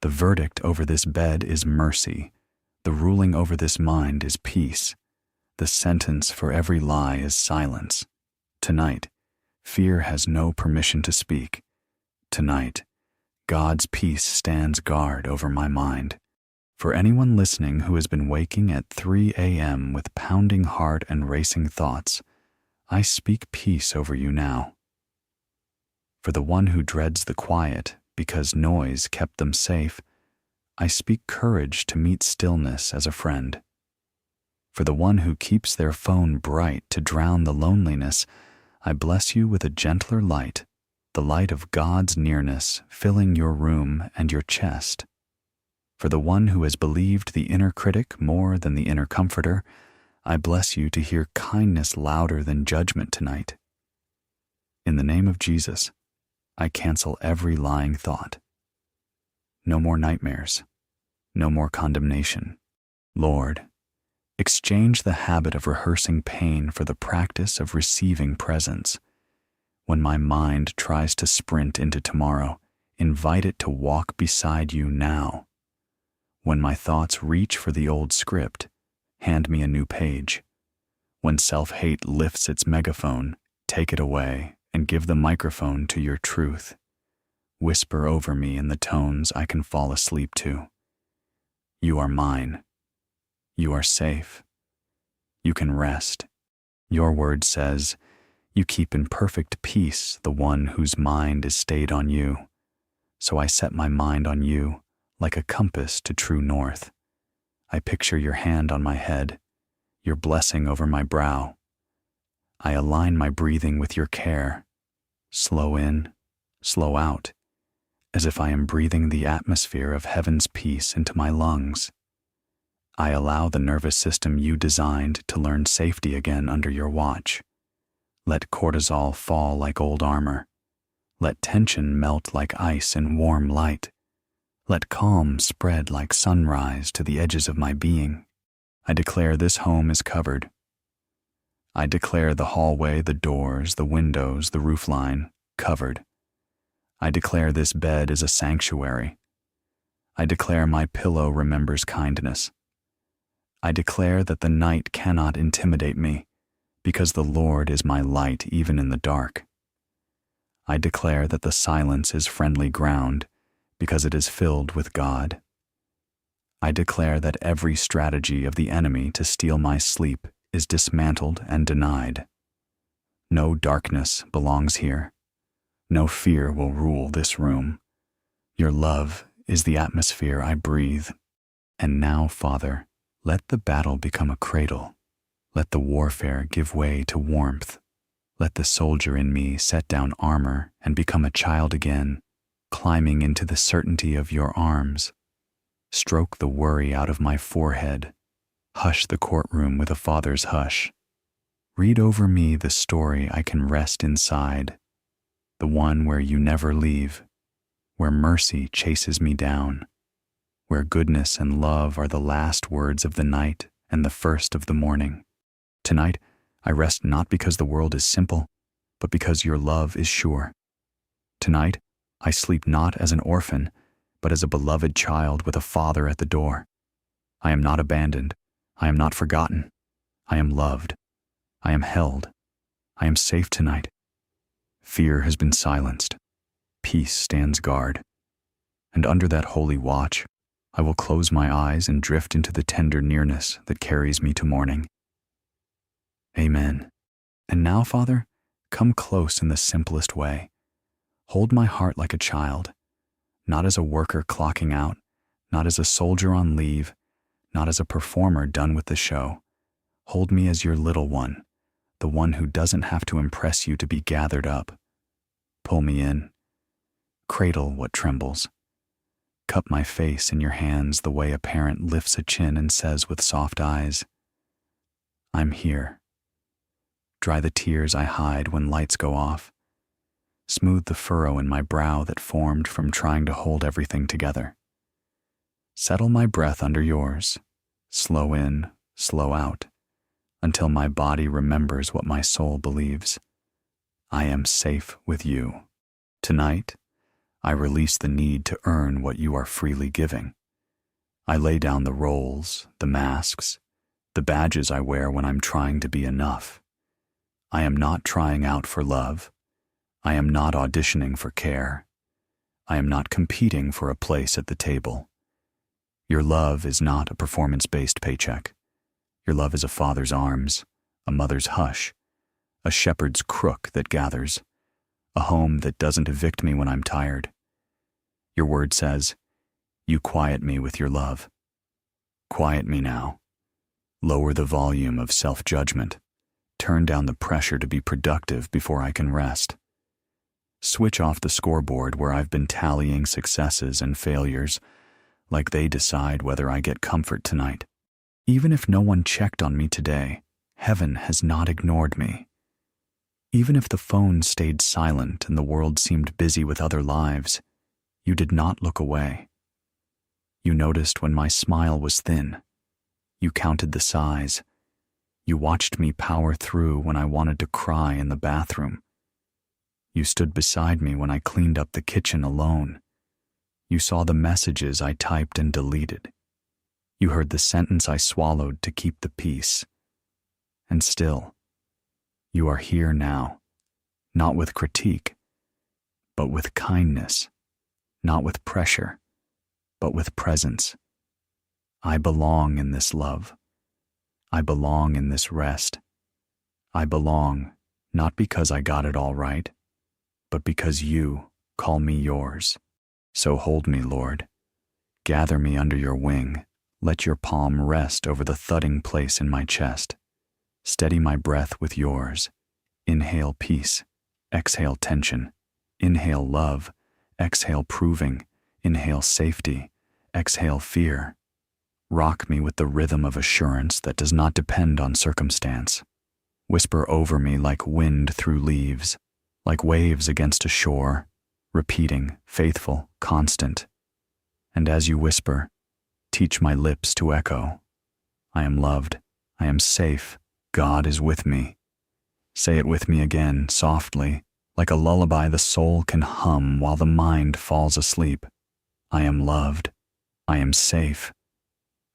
The verdict over this bed is mercy. The ruling over this mind is peace. The sentence for every lie is silence. Tonight, fear has no permission to speak. Tonight, God's peace stands guard over my mind. For anyone listening who has been waking at 3 a.m. with pounding heart and racing thoughts, I speak peace over you now. For the one who dreads the quiet because noise kept them safe, I speak courage to meet stillness as a friend. For the one who keeps their phone bright to drown the loneliness, I bless you with a gentler light, the light of God's nearness filling your room and your chest. For the one who has believed the inner critic more than the inner comforter, I bless you to hear kindness louder than judgment tonight. In the name of Jesus, I cancel every lying thought. No more nightmares. No more condemnation. Lord, Exchange the habit of rehearsing pain for the practice of receiving presence. When my mind tries to sprint into tomorrow, invite it to walk beside you now. When my thoughts reach for the old script, hand me a new page. When self-hate lifts its megaphone, take it away and give the microphone to your truth. Whisper over me in the tones I can fall asleep to. You are mine. You are safe. You can rest. Your word says, you keep in perfect peace the one whose mind is stayed on you. So I set my mind on you, like a compass to true north. I picture your hand on my head, your blessing over my brow. I align my breathing with your care. Slow in, slow out, as if I am breathing the atmosphere of heaven's peace into my lungs. I allow the nervous system you designed to learn safety again under your watch. Let cortisol fall like old armor. Let tension melt like ice in warm light. Let calm spread like sunrise to the edges of my being. I declare this home is covered. I declare the hallway, the doors, the windows, the roofline, covered. I declare this bed is a sanctuary. I declare my pillow remembers kindness. I declare that the night cannot intimidate me, because the Lord is my light even in the dark. I declare that the silence is friendly ground, because it is filled with God. I declare that every strategy of the enemy to steal my sleep is dismantled and denied. No darkness belongs here. No fear will rule this room. Your love is the atmosphere I breathe. And now, Father, let the battle become a cradle. Let the warfare give way to warmth. Let the soldier in me set down armor and become a child again, climbing into the certainty of your arms. Stroke the worry out of my forehead. Hush the courtroom with a father's hush. Read over me the story I can rest inside, the one where you never leave, where mercy chases me down, where goodness and love are the last words of the night and the first of the morning. Tonight, I rest not because the world is simple, but because your love is sure. Tonight, I sleep not as an orphan, but as a beloved child with a father at the door. I am not abandoned. I am not forgotten. I am loved. I am held. I am safe tonight. Fear has been silenced. Peace stands guard. And under that holy watch, I will close my eyes and drift into the tender nearness that carries me to morning. Amen. And now, Father, come close in the simplest way. Hold my heart like a child, not as a worker clocking out, not as a soldier on leave, not as a performer done with the show. Hold me as your little one, the one who doesn't have to impress you to be gathered up. Pull me in. Cradle what trembles. Cup my face in your hands the way a parent lifts a chin and says with soft eyes, I'm here. Dry the tears I hide when lights go off. Smooth the furrow in my brow that formed from trying to hold everything together. Settle my breath under yours, slow in, slow out, until my body remembers what my soul believes. I am safe with you. Tonight, I release the need to earn what you are freely giving. I lay down the roles, the masks, the badges I wear when I'm trying to be enough. I am not trying out for love. I am not auditioning for care. I am not competing for a place at the table. Your love is not a performance-based paycheck. Your love is a father's arms, a mother's hush, a shepherd's crook that gathers, a home that doesn't evict me when I'm tired. Your word says, you quiet me with your love. Quiet me now. Lower the volume of self-judgment. Turn down the pressure to be productive before I can rest. Switch off the scoreboard where I've been tallying successes and failures, like they decide whether I get comfort tonight. Even if no one checked on me today, heaven has not ignored me. Even if the phone stayed silent and the world seemed busy with other lives, you did not look away. You noticed when my smile was thin. You counted the sighs. You watched me power through when I wanted to cry in the bathroom. You stood beside me when I cleaned up the kitchen alone. You saw the messages I typed and deleted. You heard the sentence I swallowed to keep the peace. And still, you are here now, not with critique, but with kindness, not with pressure, but with presence. I belong in this love. I belong in this rest. I belong not because I got it all right, but because you call me yours. So hold me, Lord. Gather me under your wing. Let your palm rest over the thudding place in my chest. Steady my breath with yours. Inhale peace. Exhale tension. Inhale love. Exhale proving. Inhale safety. Exhale fear. Rock me with the rhythm of assurance that does not depend on circumstance. Whisper over me like wind through leaves, like waves against a shore, repeating, faithful, constant. And as you whisper, teach my lips to echo. I am loved. I am safe. God is with me. Say it with me again, softly, like a lullaby the soul can hum while the mind falls asleep. I am loved. I am safe.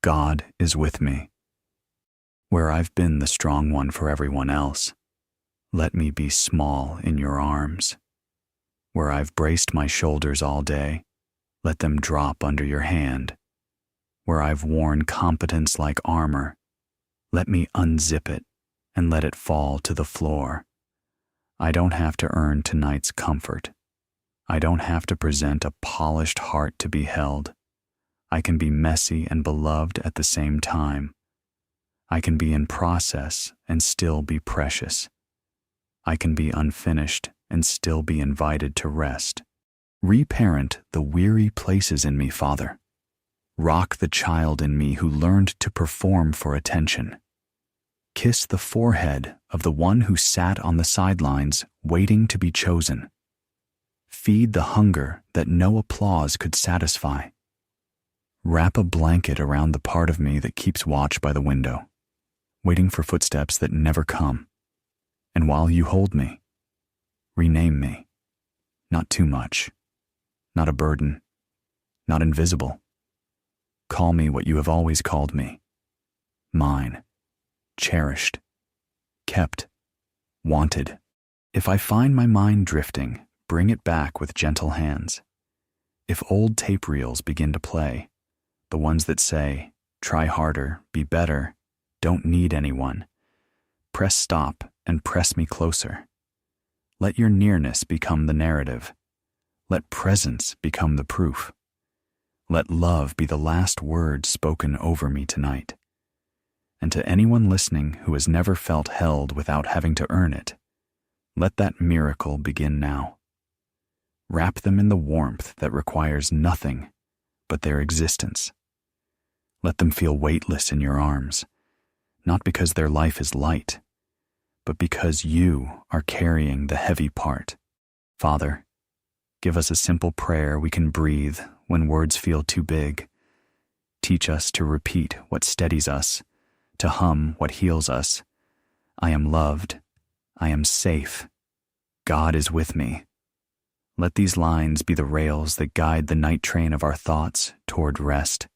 God is with me. Where I've been the strong one for everyone else, let me be small in your arms. Where I've braced my shoulders all day, let them drop under your hand. Where I've worn competence like armor, let me unzip it and let it fall to the floor. I don't have to earn tonight's comfort. I don't have to present a polished heart to be held. I can be messy and beloved at the same time. I can be in process and still be precious. I can be unfinished and still be invited to rest. Reparent the weary places in me, Father. Rock the child in me who learned to perform for attention. Kiss the forehead of the one who sat on the sidelines waiting to be chosen. Feed the hunger that no applause could satisfy. Wrap a blanket around the part of me that keeps watch by the window, waiting for footsteps that never come. And while you hold me, rename me. Not too much, not a burden, not invisible. Call me what you have always called me. Mine, cherished, kept, wanted. If I find my mind drifting, bring it back with gentle hands. If old tape reels begin to play, the ones that say, try harder, be better, don't need anyone, press stop and press me closer. Let your nearness become the narrative. Let presence become the proof. Let love be the last word spoken over me tonight. And to anyone listening who has never felt held without having to earn it, let that miracle begin now. Wrap them in the warmth that requires nothing but their existence. Let them feel weightless in your arms, not because their life is light, but because you are carrying the heavy part. Father, give us a simple prayer we can breathe when words feel too big. Teach us to repeat what steadies us, to hum what heals us. I am loved. I am safe. God is with me. Let these lines be the rails that guide the night train of our thoughts toward rest.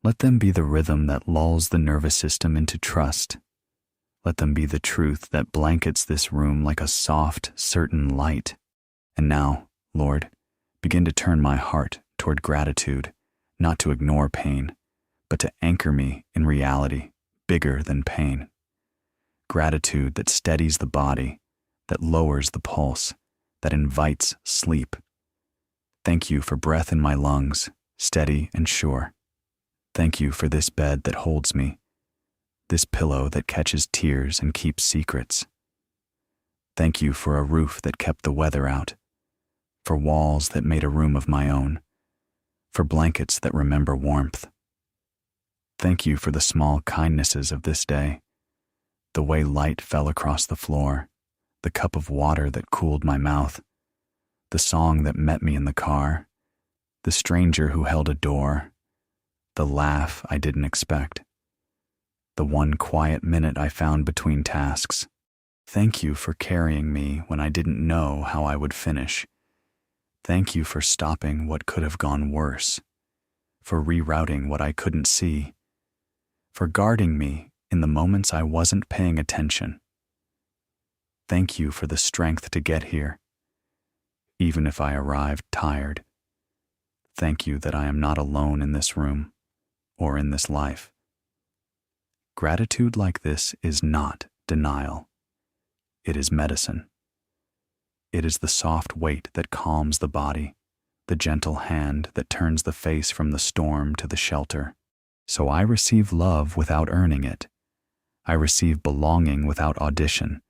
Let them be the rhythm that lulls the nervous system into trust. Let them be the truth that blankets this room like a soft, certain light. And now, Lord, begin to turn my heart toward gratitude, not to ignore pain, but to anchor me in reality bigger than pain. Gratitude that steadies the body, that lowers the pulse, that invites sleep. Thank you for breath in my lungs, steady and sure. Thank you for this bed that holds me, this pillow that catches tears and keeps secrets. Thank you for a roof that kept the weather out, for walls that made a room of my own, for blankets that remember warmth. Thank you for the small kindnesses of this day, the way light fell across the floor, the cup of water that cooled my mouth, the song that met me in the car, the stranger who held a door, the laugh I didn't expect. the one quiet minute I found between tasks. Thank you for carrying me when I didn't know how I would finish. Thank you for stopping what could have gone worse, for rerouting what I couldn't see, for guarding me in the moments I wasn't paying attention. Thank you for the strength to get here, even if I arrived tired. Thank you that I am not alone in this room or in this life. Gratitude like this is not denial. It is medicine. It is the soft weight that calms the body, the gentle hand that turns the face from the storm to the shelter. So I receive love without earning it. I receive belonging without audition.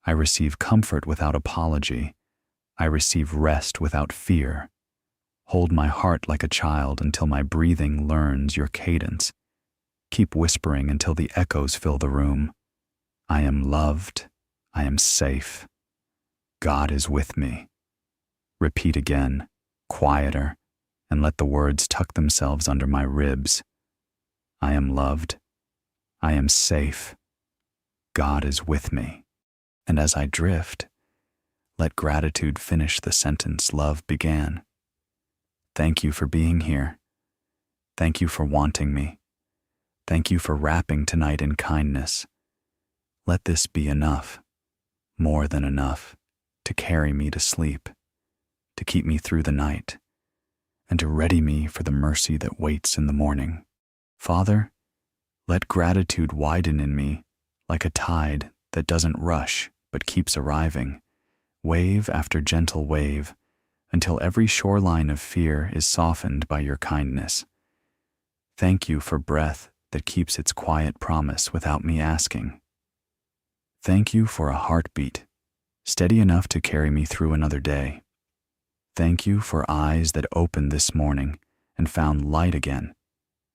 I receive comfort without apology. I receive rest without fear. Hold my heart like a child until my breathing learns your cadence. Keep whispering until the echoes fill the room. I am loved. I am safe. God is with me. Repeat again, quieter, and let the words tuck themselves under my ribs. I am loved. I am safe. God is with me. And as I drift, let gratitude finish the sentence love began. Thank you for being here. Thank you for wanting me. Thank you for wrapping tonight in kindness. Let this be enough, more than enough, to carry me to sleep, to keep me through the night, and to ready me for the mercy that waits in the morning. Father, let gratitude widen in me like a tide that doesn't rush but keeps arriving, wave after gentle wave, until every shoreline of fear is softened by your kindness. Thank you for breath that keeps its quiet promise without me asking. Thank you for a heartbeat, steady enough to carry me through another day. Thank you for eyes that opened this morning and found light again,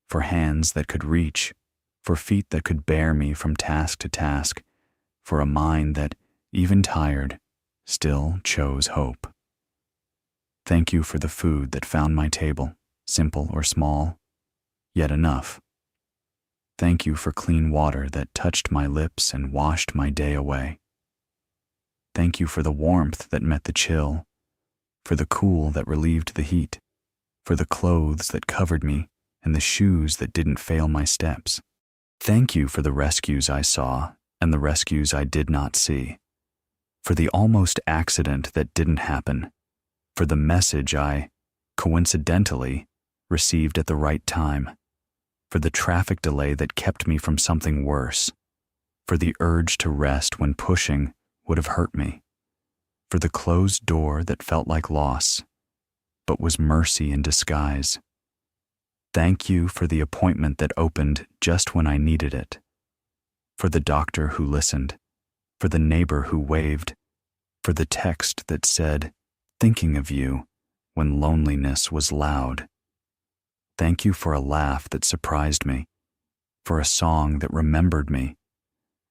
for hands that could reach, for feet that could bear me from task to task, for a mind that, even tired, still chose hope. Thank you for the food that found my table, simple or small, yet enough. Thank you for clean water that touched my lips and washed my day away. Thank you for the warmth that met the chill, for the cool that relieved the heat, for the clothes that covered me and the shoes that didn't fail my steps. Thank you for the rescues I saw and the rescues I did not see, for the almost accident that didn't happen, for the message I, coincidentally, received at the right time, for the traffic delay that kept me from something worse, for the urge to rest when pushing would have hurt me, for the closed door that felt like loss, but was mercy in disguise. Thank you for the appointment that opened just when I needed it, for the doctor who listened, for the neighbor who waved, for the text that said, "Thinking of you," when loneliness was loud. Thank you for a laugh that surprised me, for a song that remembered me,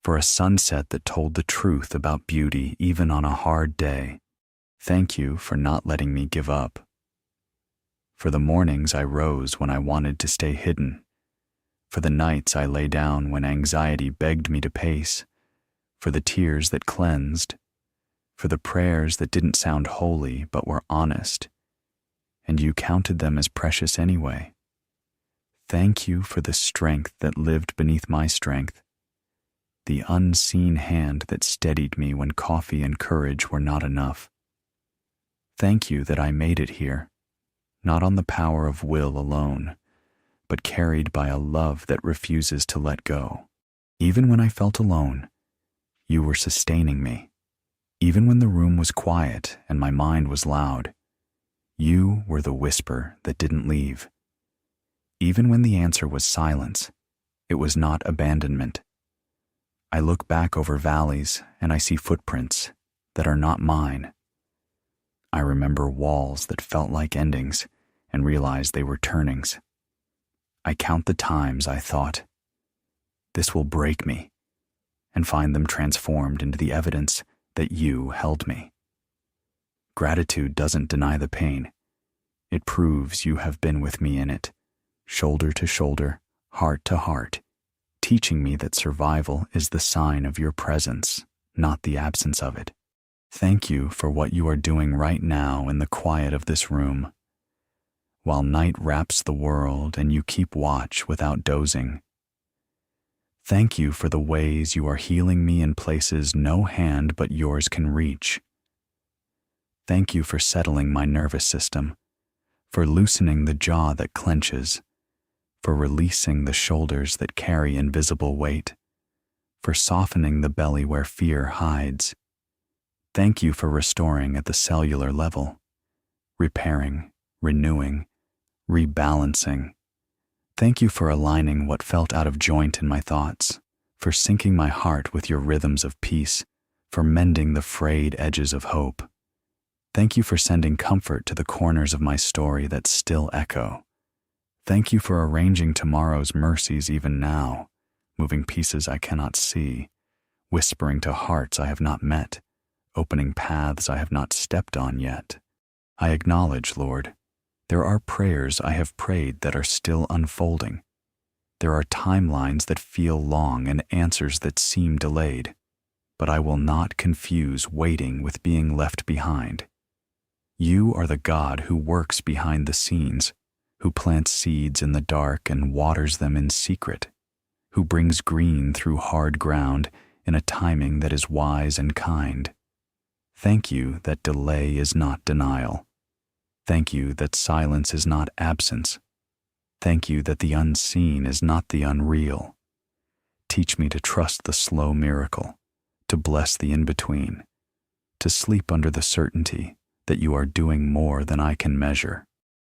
for a sunset that told the truth about beauty even on a hard day. Thank you for not letting me give up, for the mornings I rose when I wanted to stay hidden, for the nights I lay down when anxiety begged me to pace, for the tears that cleansed, for the prayers that didn't sound holy but were honest, and you counted them as precious anyway. Thank you for the strength that lived beneath my strength, the unseen hand that steadied me when coffee and courage were not enough. Thank you that I made it here, not on the power of will alone, but carried by a love that refuses to let go. Even when I felt alone, you were sustaining me. Even when the room was quiet and my mind was loud, you were the whisper that didn't leave. Even when the answer was silence, it was not abandonment. I look back over valleys and I see footprints that are not mine. I remember walls that felt like endings and realize they were turnings. I count the times I thought, "This will break me," and find them transformed into the evidence that you held me. Gratitude doesn't deny the pain. It proves you have been with me in it, shoulder to shoulder, heart to heart, teaching me that survival is the sign of your presence, not the absence of it. Thank you for what you are doing right now in the quiet of this room. While night wraps the world and you keep watch without dozing. Thank you for the ways you are healing me in places no hand but yours can reach. Thank you for settling my nervous system, for loosening the jaw that clenches, for releasing the shoulders that carry invisible weight, for softening the belly where fear hides. Thank you for restoring at the cellular level, repairing, renewing, rebalancing. Thank you for aligning what felt out of joint in my thoughts, for syncing my heart with your rhythms of peace, for mending the frayed edges of hope. Thank you for sending comfort to the corners of my story that still echo. Thank you for arranging tomorrow's mercies even now, moving pieces I cannot see, whispering to hearts I have not met, opening paths I have not stepped on yet. I acknowledge, Lord, there are prayers I have prayed that are still unfolding. There are timelines that feel long and answers that seem delayed, but I will not confuse waiting with being left behind. You are the God who works behind the scenes, who plants seeds in the dark and waters them in secret, who brings green through hard ground in a timing that is wise and kind. Thank you that delay is not denial. Thank you that silence is not absence. Thank you that the unseen is not the unreal. Teach me to trust the slow miracle, to bless the in-between, to sleep under the certainty that you are doing more than I can measure.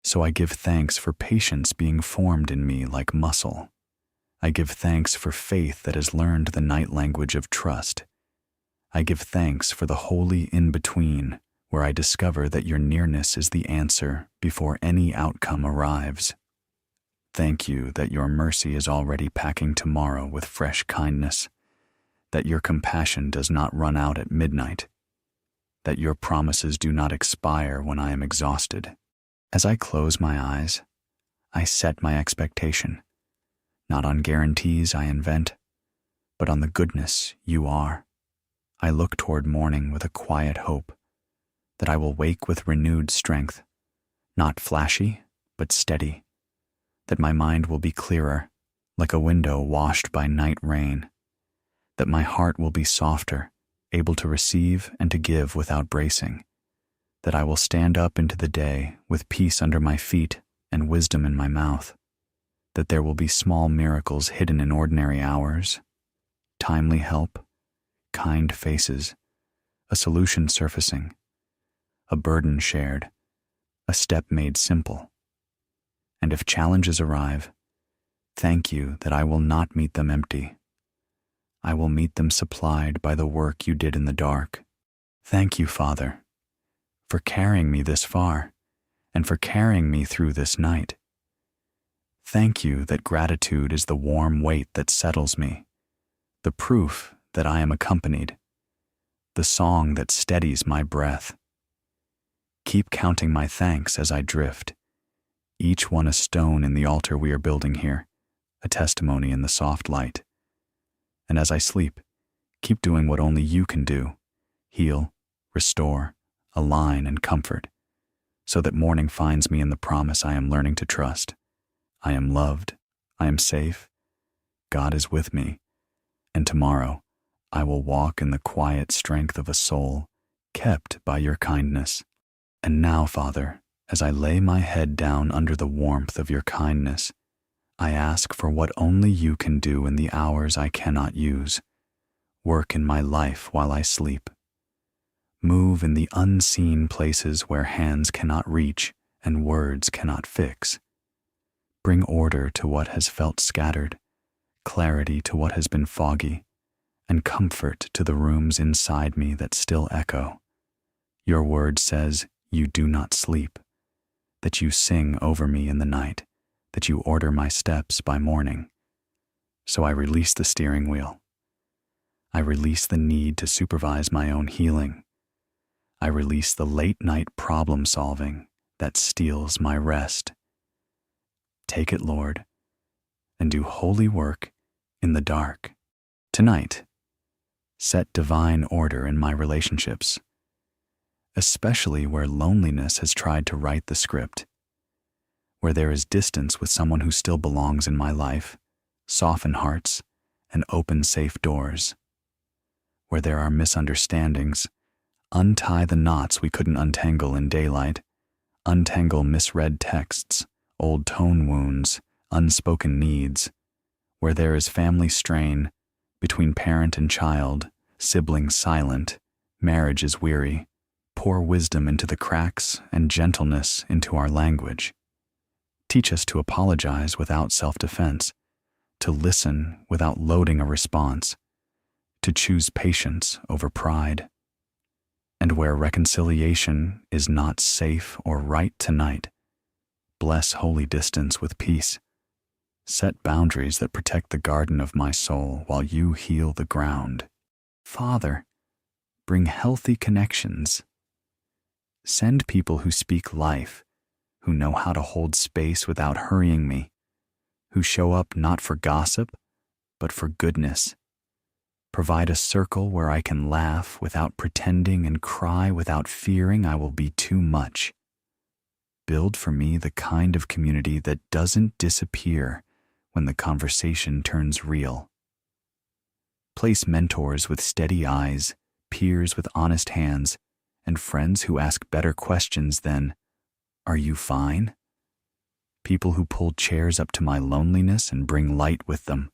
So I give thanks for patience being formed in me like muscle. I give thanks for faith that has learned the night language of trust. I give thanks for the holy in-between, where I discover that your nearness is the answer before any outcome arrives. Thank you that your mercy is already packing tomorrow with fresh kindness, that your compassion does not run out at midnight, that your promises do not expire when I am exhausted. As I close my eyes, I set my expectation, not on guarantees I invent, but on the goodness you are. I look toward morning with a quiet hope, that I will wake with renewed strength, not flashy, but steady, that my mind will be clearer, like a window washed by night rain, that my heart will be softer, able to receive and to give without bracing, that I will stand up into the day with peace under my feet and wisdom in my mouth, that there will be small miracles hidden in ordinary hours, timely help, kind faces, a solution surfacing, a burden shared, a step made simple. And if challenges arrive, thank you that I will not meet them empty. I will meet them supplied by the work you did in the dark. Thank you, Father, for carrying me this far and for carrying me through this night. Thank you that gratitude is the warm weight that settles me, the proof that I am accompanied, the song that steadies my breath. Keep counting my thanks as I drift, each one a stone in the altar we are building here, a testimony in the soft light. And as I sleep, keep doing what only you can do, heal, restore, align, and comfort, so that morning finds me in the promise I am learning to trust. I am loved, I am safe, God is with me, and tomorrow I will walk in the quiet strength of a soul kept by your kindness. And now, Father, as I lay my head down under the warmth of your kindness, I ask for what only you can do in the hours I cannot use. Work in my life while I sleep. Move in the unseen places where hands cannot reach and words cannot fix. Bring order to what has felt scattered, clarity to what has been foggy, and comfort to the rooms inside me that still echo. Your word says, you do not sleep, that you sing over me in the night, that you order my steps by morning. So I release the steering wheel. I release the need to supervise my own healing. I release the late-night problem-solving that steals my rest. Take it, Lord, and do holy work in the dark. Tonight, set divine order in my relationships, especially where loneliness has tried to write the script. Where there is distance with someone who still belongs in my life, soften hearts and open safe doors. Where there are misunderstandings, untie the knots we couldn't untangle in daylight, untangle misread texts, old tone wounds, unspoken needs. Where there is family strain, between parent and child, siblings silent, marriage is weary, pour wisdom into the cracks and gentleness into our language. Teach us to apologize without self-defense, to listen without loading a response, to choose patience over pride. And where reconciliation is not safe or right tonight, bless holy distance with peace. Set boundaries that protect the garden of my soul while you heal the ground. Father, bring healthy connections. Send people who speak life, who know how to hold space without hurrying me, who show up not for gossip, but for goodness. Provide a circle where I can laugh without pretending and cry without fearing I will be too much. Build for me the kind of community that doesn't disappear when the conversation turns real. Place mentors with steady eyes, peers with honest hands, and friends who ask better questions than, "Are you fine?" People who pull chairs up to my loneliness and bring light with them.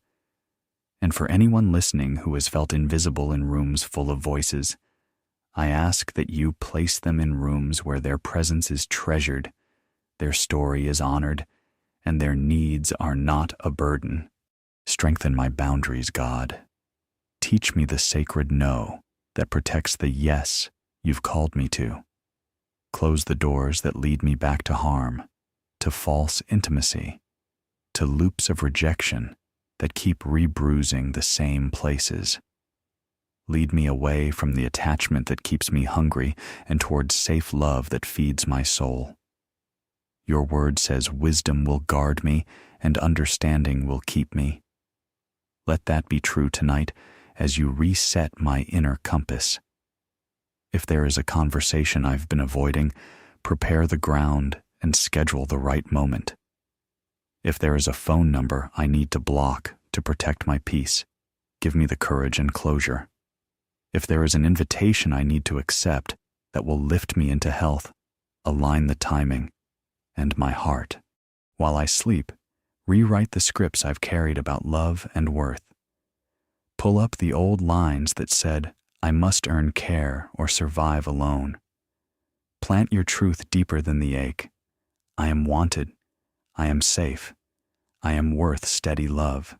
And for anyone listening who has felt invisible in rooms full of voices, I ask that you place them in rooms where their presence is treasured, their story is honored, and their needs are not a burden. Strengthen my boundaries, God. Teach me the sacred no that protects the yes you've called me to. Close the doors that lead me back to harm, to false intimacy, to loops of rejection that keep rebruising the same places. Lead me away from the attachment that keeps me hungry and towards safe love that feeds my soul. Your word says wisdom will guard me and understanding will keep me. Let that be true tonight as you reset my inner compass. If there is a conversation I've been avoiding, prepare the ground and schedule the right moment. If there is a phone number I need to block to protect my peace, give me the courage and closure. If there is an invitation I need to accept that will lift me into health, align the timing and my heart. While I sleep, rewrite the scripts I've carried about love and worth. Pull up the old lines that said, "I must earn care or survive alone." Plant your truth deeper than the ache. I am wanted. I am safe. I am worth steady love.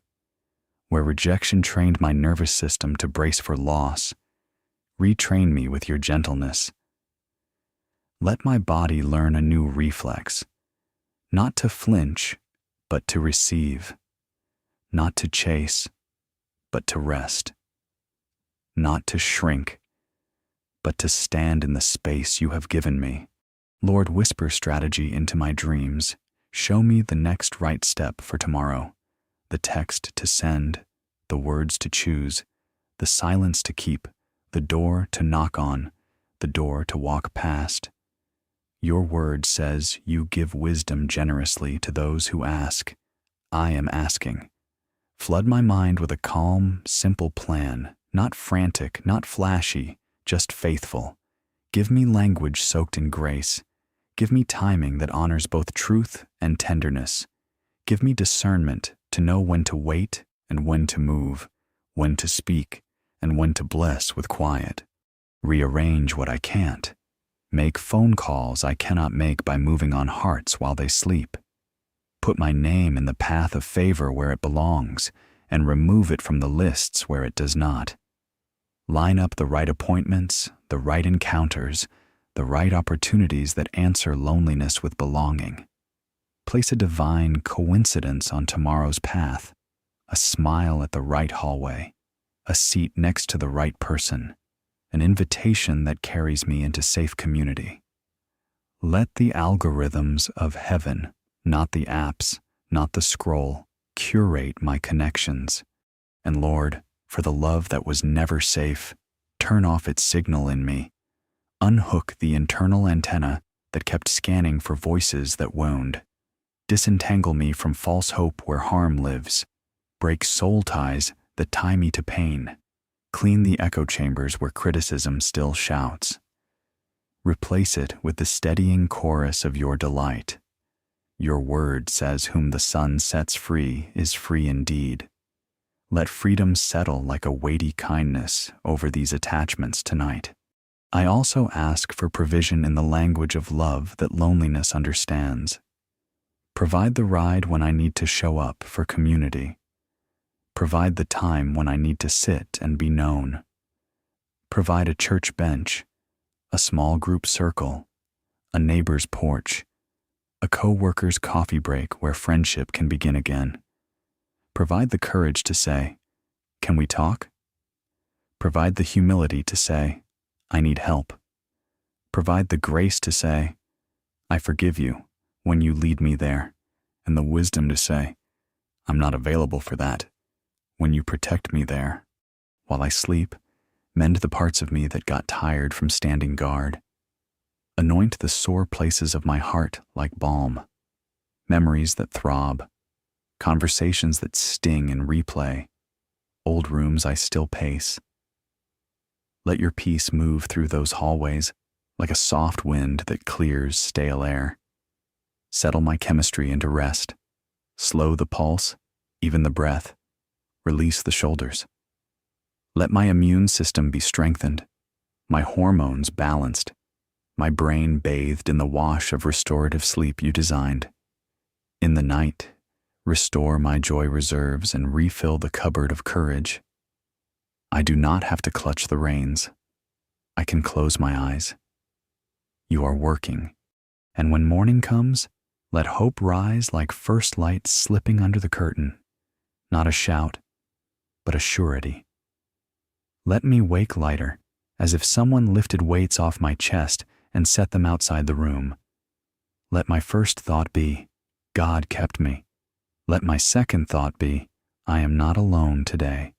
Where rejection trained my nervous system to brace for loss, retrain me with your gentleness. Let my body learn a new reflex, not to flinch, but to receive, not to chase, but to rest, not to shrink, but to stand in the space you have given me. Lord, whisper strategy into my dreams. Show me the next right step for tomorrow, the text to send, the words to choose, the silence to keep, the door to knock on, the door to walk past. Your word says you give wisdom generously to those who ask. I am asking. Flood my mind with a calm, simple plan, not frantic, not flashy, just faithful. Give me language soaked in grace. Give me timing that honors both truth and tenderness. Give me discernment to know when to wait and when to move, when to speak and when to bless with quiet. Rearrange what I can't. Make phone calls I cannot make by moving on hearts while they sleep. Put my name in the path of favor where it belongs and remove it from the lists where it does not. Line up the right appointments, the right encounters, the right opportunities that answer loneliness with belonging. Place a divine coincidence on tomorrow's path, a smile at the right hallway, a seat next to the right person, an invitation that carries me into safe community. Let the algorithms of heaven, not the apps, not the scroll, curate my connections. And Lord, for the love that was never safe, turn off its signal in me. Unhook the internal antenna that kept scanning for voices that wound. Disentangle me from false hope where harm lives. Break soul ties that tie me to pain. Clean the echo chambers where criticism still shouts. Replace it with the steadying chorus of your delight. Your word says whom the sun sets free is free indeed. Let freedom settle like a weighty kindness over these attachments tonight. I also ask for provision in the language of love that loneliness understands. Provide the ride when I need to show up for community. Provide the time when I need to sit and be known. Provide a church bench, a small group circle, a neighbor's porch, a co-worker's coffee break where friendship can begin again. Provide the courage to say, "Can we talk?" Provide the humility to say, "I need help." Provide the grace to say, "I forgive you," when you lead me there, and the wisdom to say, "I'm not available for that," when you protect me there. While I sleep, mend the parts of me that got tired from standing guard. Anoint the sore places of my heart like balm. Memories that throb, conversations that sting and replay, old rooms I still pace. Let your peace move through those hallways like a soft wind that clears stale air. Settle my chemistry into rest. Slow the pulse, even the breath. Release the shoulders. Let my immune system be strengthened, my hormones balanced, my brain bathed in the wash of restorative sleep you designed. In the night, restore my joy reserves and refill the cupboard of courage. I do not have to clutch the reins. I can close my eyes. You are working, and when morning comes, let hope rise like first light slipping under the curtain, not a shout, but a surety. Let me wake lighter, as if someone lifted weights off my chest and set them outside the room. Let my first thought be, God kept me. Let my second thought be, I am not alone today.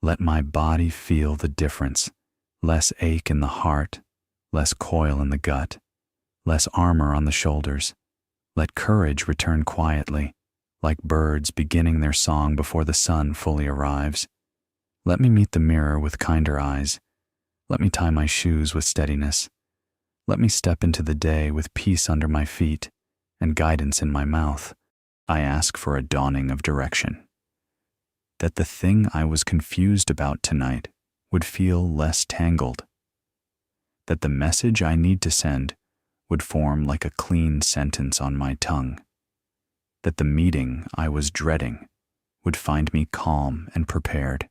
Let my body feel the difference, less ache in the heart, less coil in the gut, less armor on the shoulders. Let courage return quietly, like birds beginning their song before the sun fully arrives. Let me meet the mirror with kinder eyes. Let me tie my shoes with steadiness. Let me step into the day with peace under my feet and guidance in my mouth. I ask for a dawning of direction. That the thing I was confused about tonight would feel less tangled. That the message I need to send would form like a clean sentence on my tongue. That the meeting I was dreading would find me calm and prepared.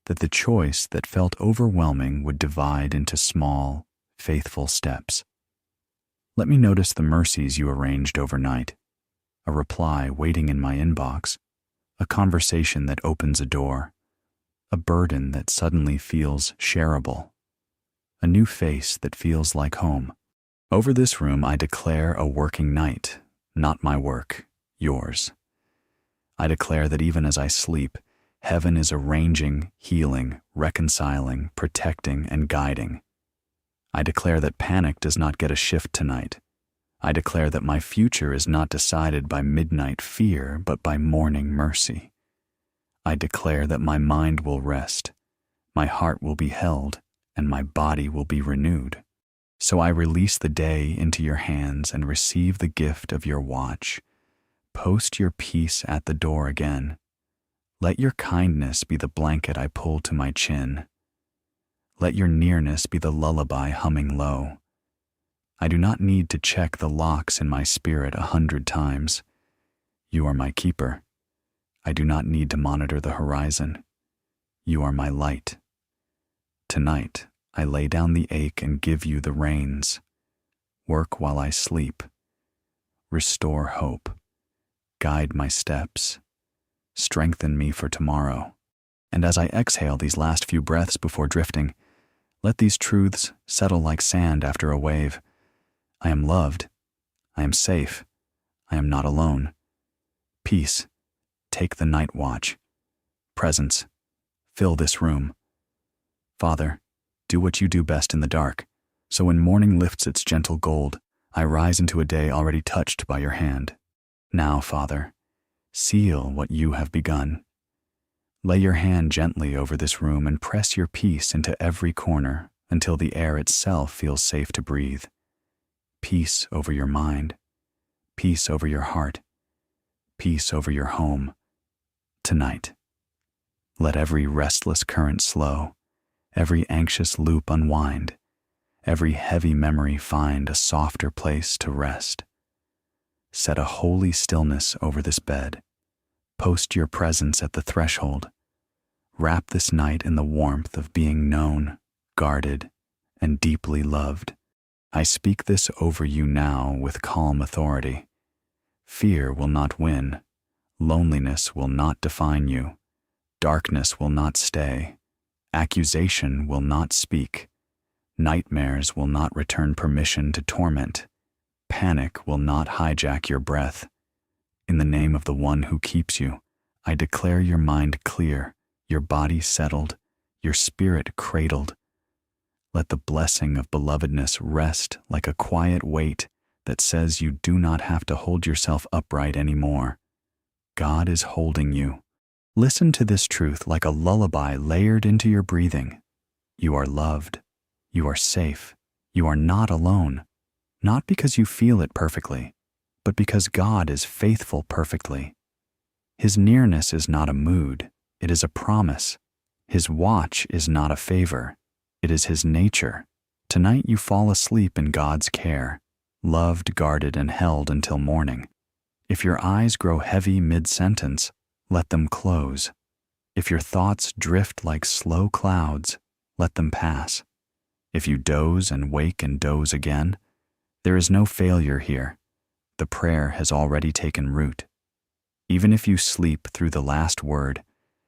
That the choice that felt overwhelming would divide into small, faithful steps. Let me notice the mercies you arranged overnight, a reply waiting in my inbox, a conversation that opens a door, a burden that suddenly feels shareable, a new face that feels like home. Over this room I declare a working night, not my work, yours. I declare that even as I sleep, heaven is arranging, healing, reconciling, protecting, and guiding. I declare that panic does not get a shift tonight. I declare that my future is not decided by midnight fear, but by morning mercy. I declare that my mind will rest, my heart will be held, and my body will be renewed. So I release the day into your hands and receive the gift of your watch. Post your peace at the door again. Let your kindness be the blanket I pull to my chin. Let your nearness be the lullaby humming low. I do not need to check the locks in my spirit 100 times. You are my keeper. I do not need to monitor the horizon. You are my light. Tonight, I lay down the ache and give you the reins. Work while I sleep. Restore hope. Guide my steps. Strengthen me for tomorrow. And as I exhale these last few breaths before drifting, let these truths settle like sand after a wave. I am loved. I am safe. I am not alone. Peace, take the night watch. presence, fill this room. Father, do what you do best in the dark, so when morning lifts its gentle gold, I rise into a day already touched by your hand. Now, Father, seal what you have begun. Lay your hand gently over this room and press your peace into every corner until the air itself feels safe to breathe. Peace over your mind, peace over your heart, peace over your home. Tonight, let every restless current slow, every anxious loop unwind, every heavy memory find a softer place to rest. Set a holy stillness over this bed. Post your presence at the threshold. Wrap this night in the warmth of being known, guarded, and deeply loved. I speak this over you now with calm authority. Fear will not win. Loneliness will not define you. Darkness will not stay. Accusation will not speak. Nightmares will not return permission to torment. Panic will not hijack your breath. In the name of the one who keeps you, I declare your mind clear, your body settled, your spirit cradled. Let the blessing of belovedness rest like a quiet weight that says you do not have to hold yourself upright anymore. God is holding you. Listen to this truth like a lullaby layered into your breathing. You are loved. You are safe. You are not alone. Not because you feel it perfectly, but because God is faithful perfectly. His nearness is not a mood, it is a promise. His watch is not a favor, it is his nature. Tonight you fall asleep in God's care, loved, guarded, and held until morning. If your eyes grow heavy mid-sentence, let them close. If your thoughts drift like slow clouds, let them pass. If you doze and wake and doze again, there is no failure here. The prayer has already taken root. Even if you sleep through the last word,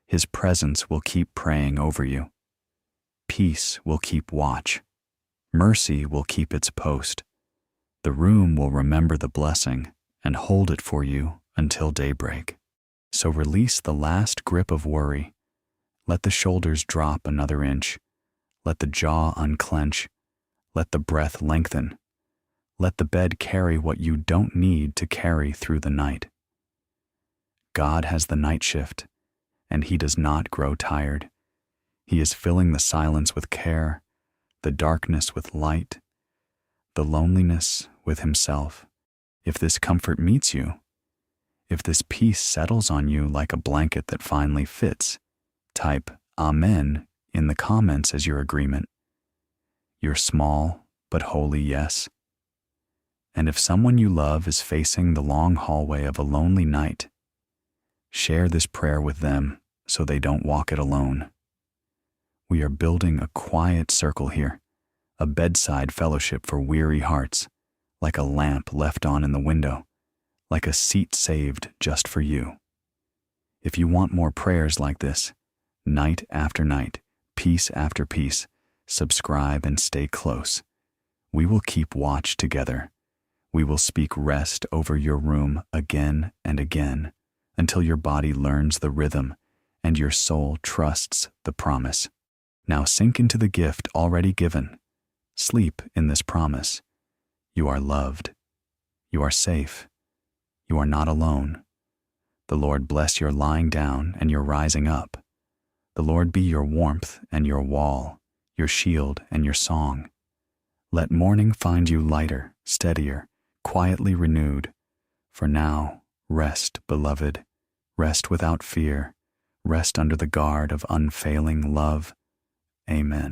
his presence will keep praying over you. Peace will keep watch. Mercy will keep its post. The room will remember the blessing and hold it for you until daybreak. So release the last grip of worry. Let the shoulders drop another inch. Let the jaw unclench. Let the breath lengthen. Let the bed carry what you don't need to carry through the night. God has the night shift, and he does not grow tired. He is filling the silence with care, the darkness with light, the loneliness with himself. If this comfort meets you, if this peace settles on you like a blanket that finally fits, type Amen in the comments as your agreement. Your small but holy yes. And if someone you love is facing the long hallway of a lonely night, share this prayer with them so they don't walk it alone. We are building a quiet circle here, a bedside fellowship for weary hearts, like a lamp left on in the window, like a seat saved just for you. If you want more prayers like this, night after night, piece after piece, subscribe and stay close. We will keep watch together. We will speak rest over your room again and again until your body learns the rhythm and your soul trusts the promise. Now sink into the gift already given. Sleep in this promise. You are loved. You are safe. You are not alone. The Lord bless your lying down and your rising up. The Lord be your warmth and your wall, your shield and your song. Let morning find you lighter, steadier, quietly renewed. For now, rest, beloved, rest without fear, rest under the guard of unfailing love. Amen.